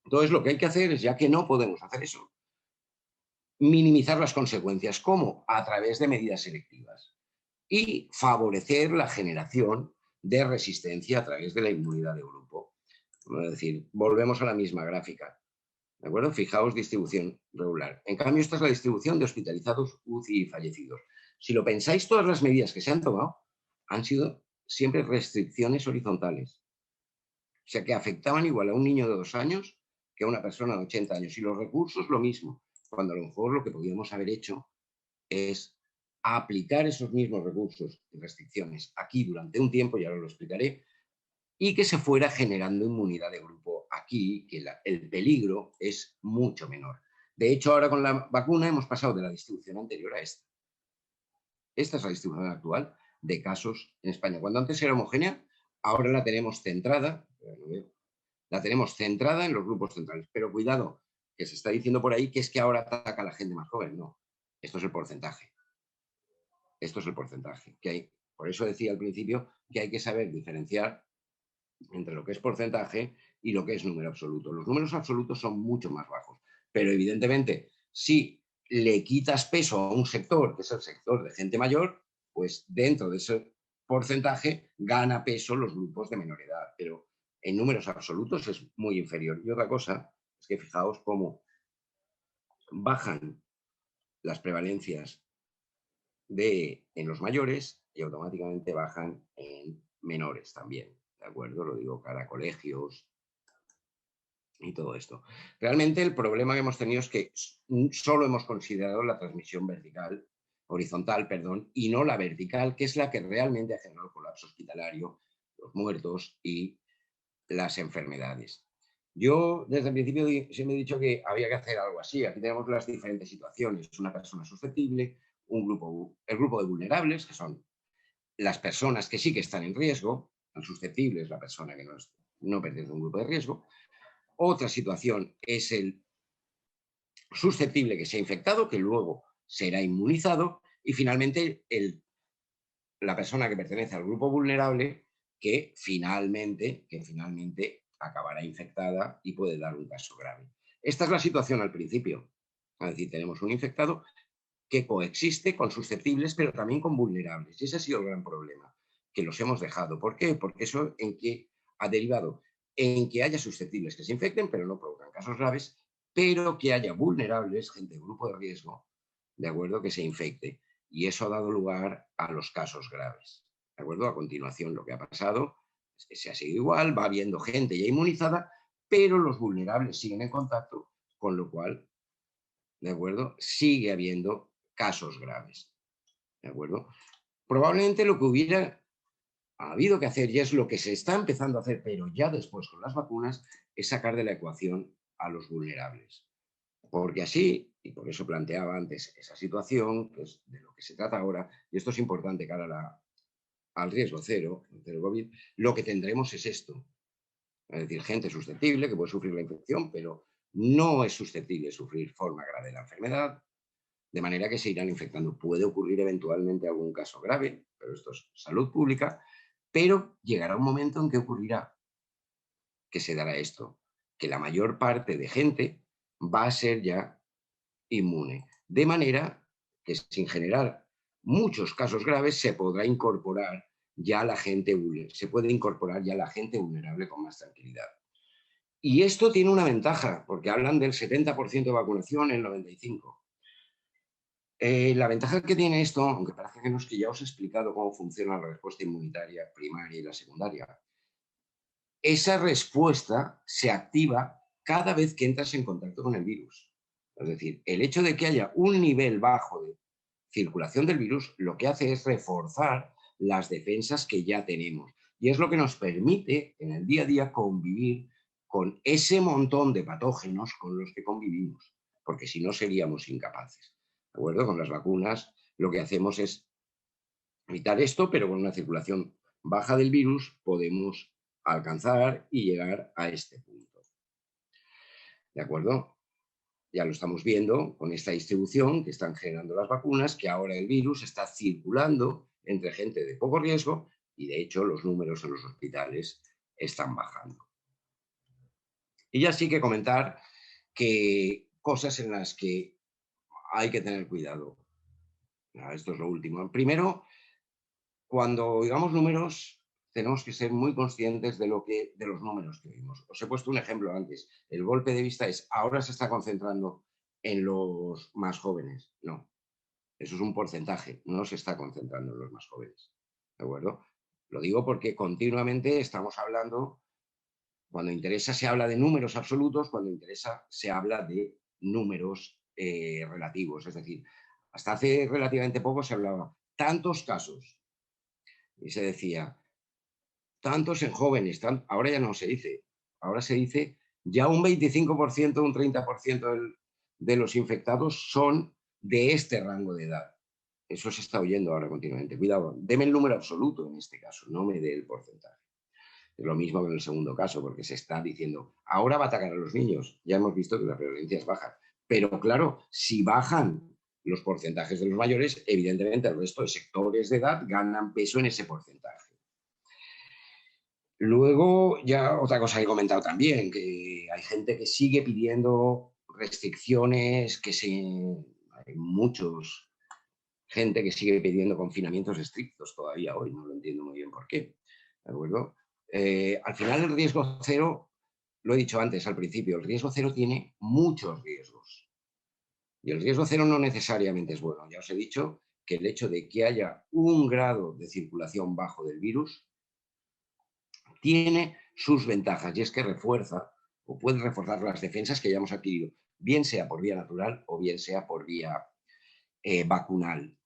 Entonces, lo que hay que hacer es, ya que no podemos hacer eso, minimizar las consecuencias. ¿Cómo? A través de medidas selectivas. Y favorecer la generación de resistencia a través de la inmunidad de grupo. Es decir, volvemos a la misma gráfica. ¿De acuerdo? Fijaos, distribución regular. En cambio, esta es la distribución de hospitalizados, UCI y fallecidos. Si lo pensáis, todas las medidas que se han tomado han sido siempre restricciones horizontales. O sea, que afectaban igual a un niño de 2 años que a una persona de 80 años. Y los recursos, lo mismo. Cuando a lo mejor lo que podíamos haber hecho es aplicar esos mismos recursos y restricciones aquí durante un tiempo, y ahora lo explicaré, y que se fuera generando inmunidad de grupo aquí, que el peligro es mucho menor. De hecho, ahora con la vacuna hemos pasado de la distribución anterior a esta. Esta es la distribución actual de casos en España. Cuando antes era homogénea, ahora la tenemos centrada, en los grupos centrales. Pero cuidado, que se está diciendo por ahí que es que ahora ataca a la gente más joven. No, esto es el porcentaje. Esto es el porcentaje que hay. Por eso decía al principio que hay que saber diferenciar entre lo que es porcentaje y lo que es número absoluto. Los números absolutos son mucho más bajos, pero evidentemente, si le quitas peso a un sector, que es el sector de gente mayor, pues dentro de ese porcentaje gana peso los grupos de menor edad, pero en números absolutos es muy inferior. Y otra cosa es que fijaos cómo bajan las prevalencias en los mayores y automáticamente bajan en menores también, ¿de acuerdo? Lo digo para colegios y todo esto. Realmente el problema que hemos tenido es que solo hemos considerado la transmisión vertical horizontal, perdón, y no la vertical, que es la que realmente ha generado el colapso hospitalario, los muertos y las enfermedades. Yo desde el principio siempre he dicho que había que hacer algo así. Aquí tenemos las diferentes situaciones. Una persona susceptible, el grupo de vulnerables, que son las personas que sí que están en riesgo, el susceptible es la persona que no pertenece a un grupo de riesgo. Otra situación es el susceptible que se ha infectado, que luego será inmunizado. Y finalmente la persona que pertenece al grupo vulnerable que finalmente acabará infectada y puede dar un caso grave. Esta es la situación al principio. Es decir, tenemos un infectado que coexiste con susceptibles, pero también con vulnerables. Y ese ha sido el gran problema, que los hemos dejado. ¿Por qué? Porque eso en que ha derivado en que haya susceptibles que se infecten, pero no provocan casos graves, pero que haya vulnerables, gente de grupo de riesgo, ¿de acuerdo?, que se infecte. Y eso ha dado lugar a los casos graves. ¿De acuerdo? A continuación, lo que ha pasado es que se ha seguido igual, va habiendo gente ya inmunizada, pero los vulnerables siguen en contacto, con lo cual, ¿de acuerdo?, sigue habiendo casos graves. ¿De acuerdo? Probablemente lo que hubiera habido que hacer, y es lo que se está empezando a hacer, pero ya después con las vacunas, es sacar de la ecuación a los vulnerables. Porque así, y por eso planteaba antes esa situación, que es de lo que se trata ahora, y esto es importante cara al riesgo cero, cero COVID, lo que tendremos es esto. Es decir, gente susceptible que puede sufrir la infección, pero no es susceptible de sufrir forma grave de la enfermedad, de manera que se irán infectando. Puede ocurrir eventualmente algún caso grave, pero esto es salud pública, pero llegará un momento en que ocurrirá, que se dará esto, que la mayor parte de gente va a ser ya inmune, de manera que sin generar muchos casos graves se podrá incorporar ya la gente vulnerable, se puede incorporar ya la gente vulnerable con más tranquilidad. Y esto tiene una ventaja, porque hablan del 70% de vacunación, el 95%. La ventaja que tiene esto, aunque parece que no, es que ya os he explicado cómo funciona la respuesta inmunitaria primaria y la secundaria. Esa respuesta se activa cada vez que entras en contacto con el virus. Es decir, el hecho de que haya un nivel bajo de circulación del virus lo que hace es reforzar las defensas que ya tenemos. Y es lo que nos permite en el día a día convivir con ese montón de patógenos con los que convivimos, porque si no seríamos incapaces. ¿De acuerdo? Con las vacunas lo que hacemos es evitar esto, pero con una circulación baja del virus podemos alcanzar y llegar a este punto. ¿De acuerdo? Ya lo estamos viendo con esta distribución que están generando las vacunas, que ahora el virus está circulando entre gente de poco riesgo y de hecho los números en los hospitales están bajando. Y ya sí que comentar que cosas en las que hay que tener cuidado. Esto es lo último. Primero, cuando digamos números, tenemos que ser muy conscientes de los números que vimos. Os he puesto un ejemplo antes. El golpe de vista es, ahora se está concentrando en los más jóvenes. No, eso es un porcentaje, no se está concentrando en los más jóvenes. ¿De acuerdo? Lo digo porque continuamente estamos hablando, cuando interesa se habla de números absolutos, cuando interesa se habla de números relativos. Es decir, hasta hace relativamente poco se hablaba tantos casos y se decía tantos en jóvenes, ahora ya no se dice, ahora se dice ya un 25%, un 30% de los infectados son de este rango de edad. Eso se está oyendo ahora continuamente. Cuidado, deme el número absoluto en este caso, no me dé el porcentaje. Es lo mismo que en el segundo caso, porque se está diciendo, ahora va a atacar a los niños. Ya hemos visto que la prevalencia es baja. Pero claro, si bajan los porcentajes de los mayores, evidentemente el resto de sectores de edad ganan peso en ese porcentaje. Luego, ya otra cosa que he comentado también, que hay gente que sigue pidiendo restricciones, hay muchos gente que sigue pidiendo confinamientos estrictos todavía hoy, no lo entiendo muy bien por qué, ¿de acuerdo? Al final el riesgo cero, lo he dicho antes al principio, el riesgo cero tiene muchos riesgos. Y el riesgo cero no necesariamente es bueno. Ya os he dicho que el hecho de que haya un grado de circulación bajo del virus tiene sus ventajas, y es que refuerza o puede reforzar las defensas que ya hemos adquirido, bien sea por vía natural o bien sea por vía vacunal.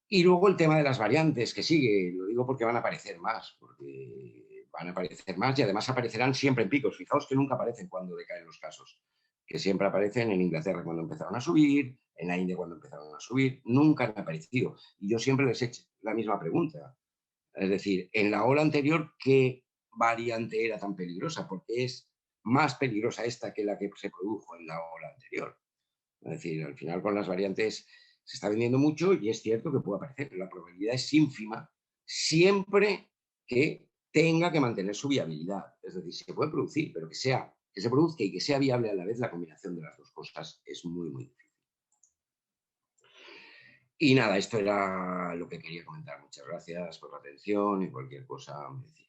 Y luego el tema de las variantes, que sigue, lo digo porque van a aparecer más, porque van a aparecer más y además aparecerán siempre en picos. Fijaos que nunca aparecen cuando decaen los casos, que siempre aparecen en Inglaterra cuando empezaron a subir, en la India cuando empezaron a subir, nunca han aparecido. Y yo siempre les he hecho la misma pregunta. Es decir, en la ola anterior, ¿qué variante era tan peligrosa? Porque es más peligrosa esta que la que se produjo en la ola anterior. Es decir, al final con las variantes se está vendiendo mucho y es cierto que puede aparecer. La probabilidad es ínfima siempre que tenga que mantener su viabilidad. Es decir, se puede producir, pero que se produzca y que sea viable a la vez, la combinación de las dos cosas es muy, muy difícil. Y nada, esto era lo que quería comentar. Muchas gracias por la atención y cualquier cosa me decís.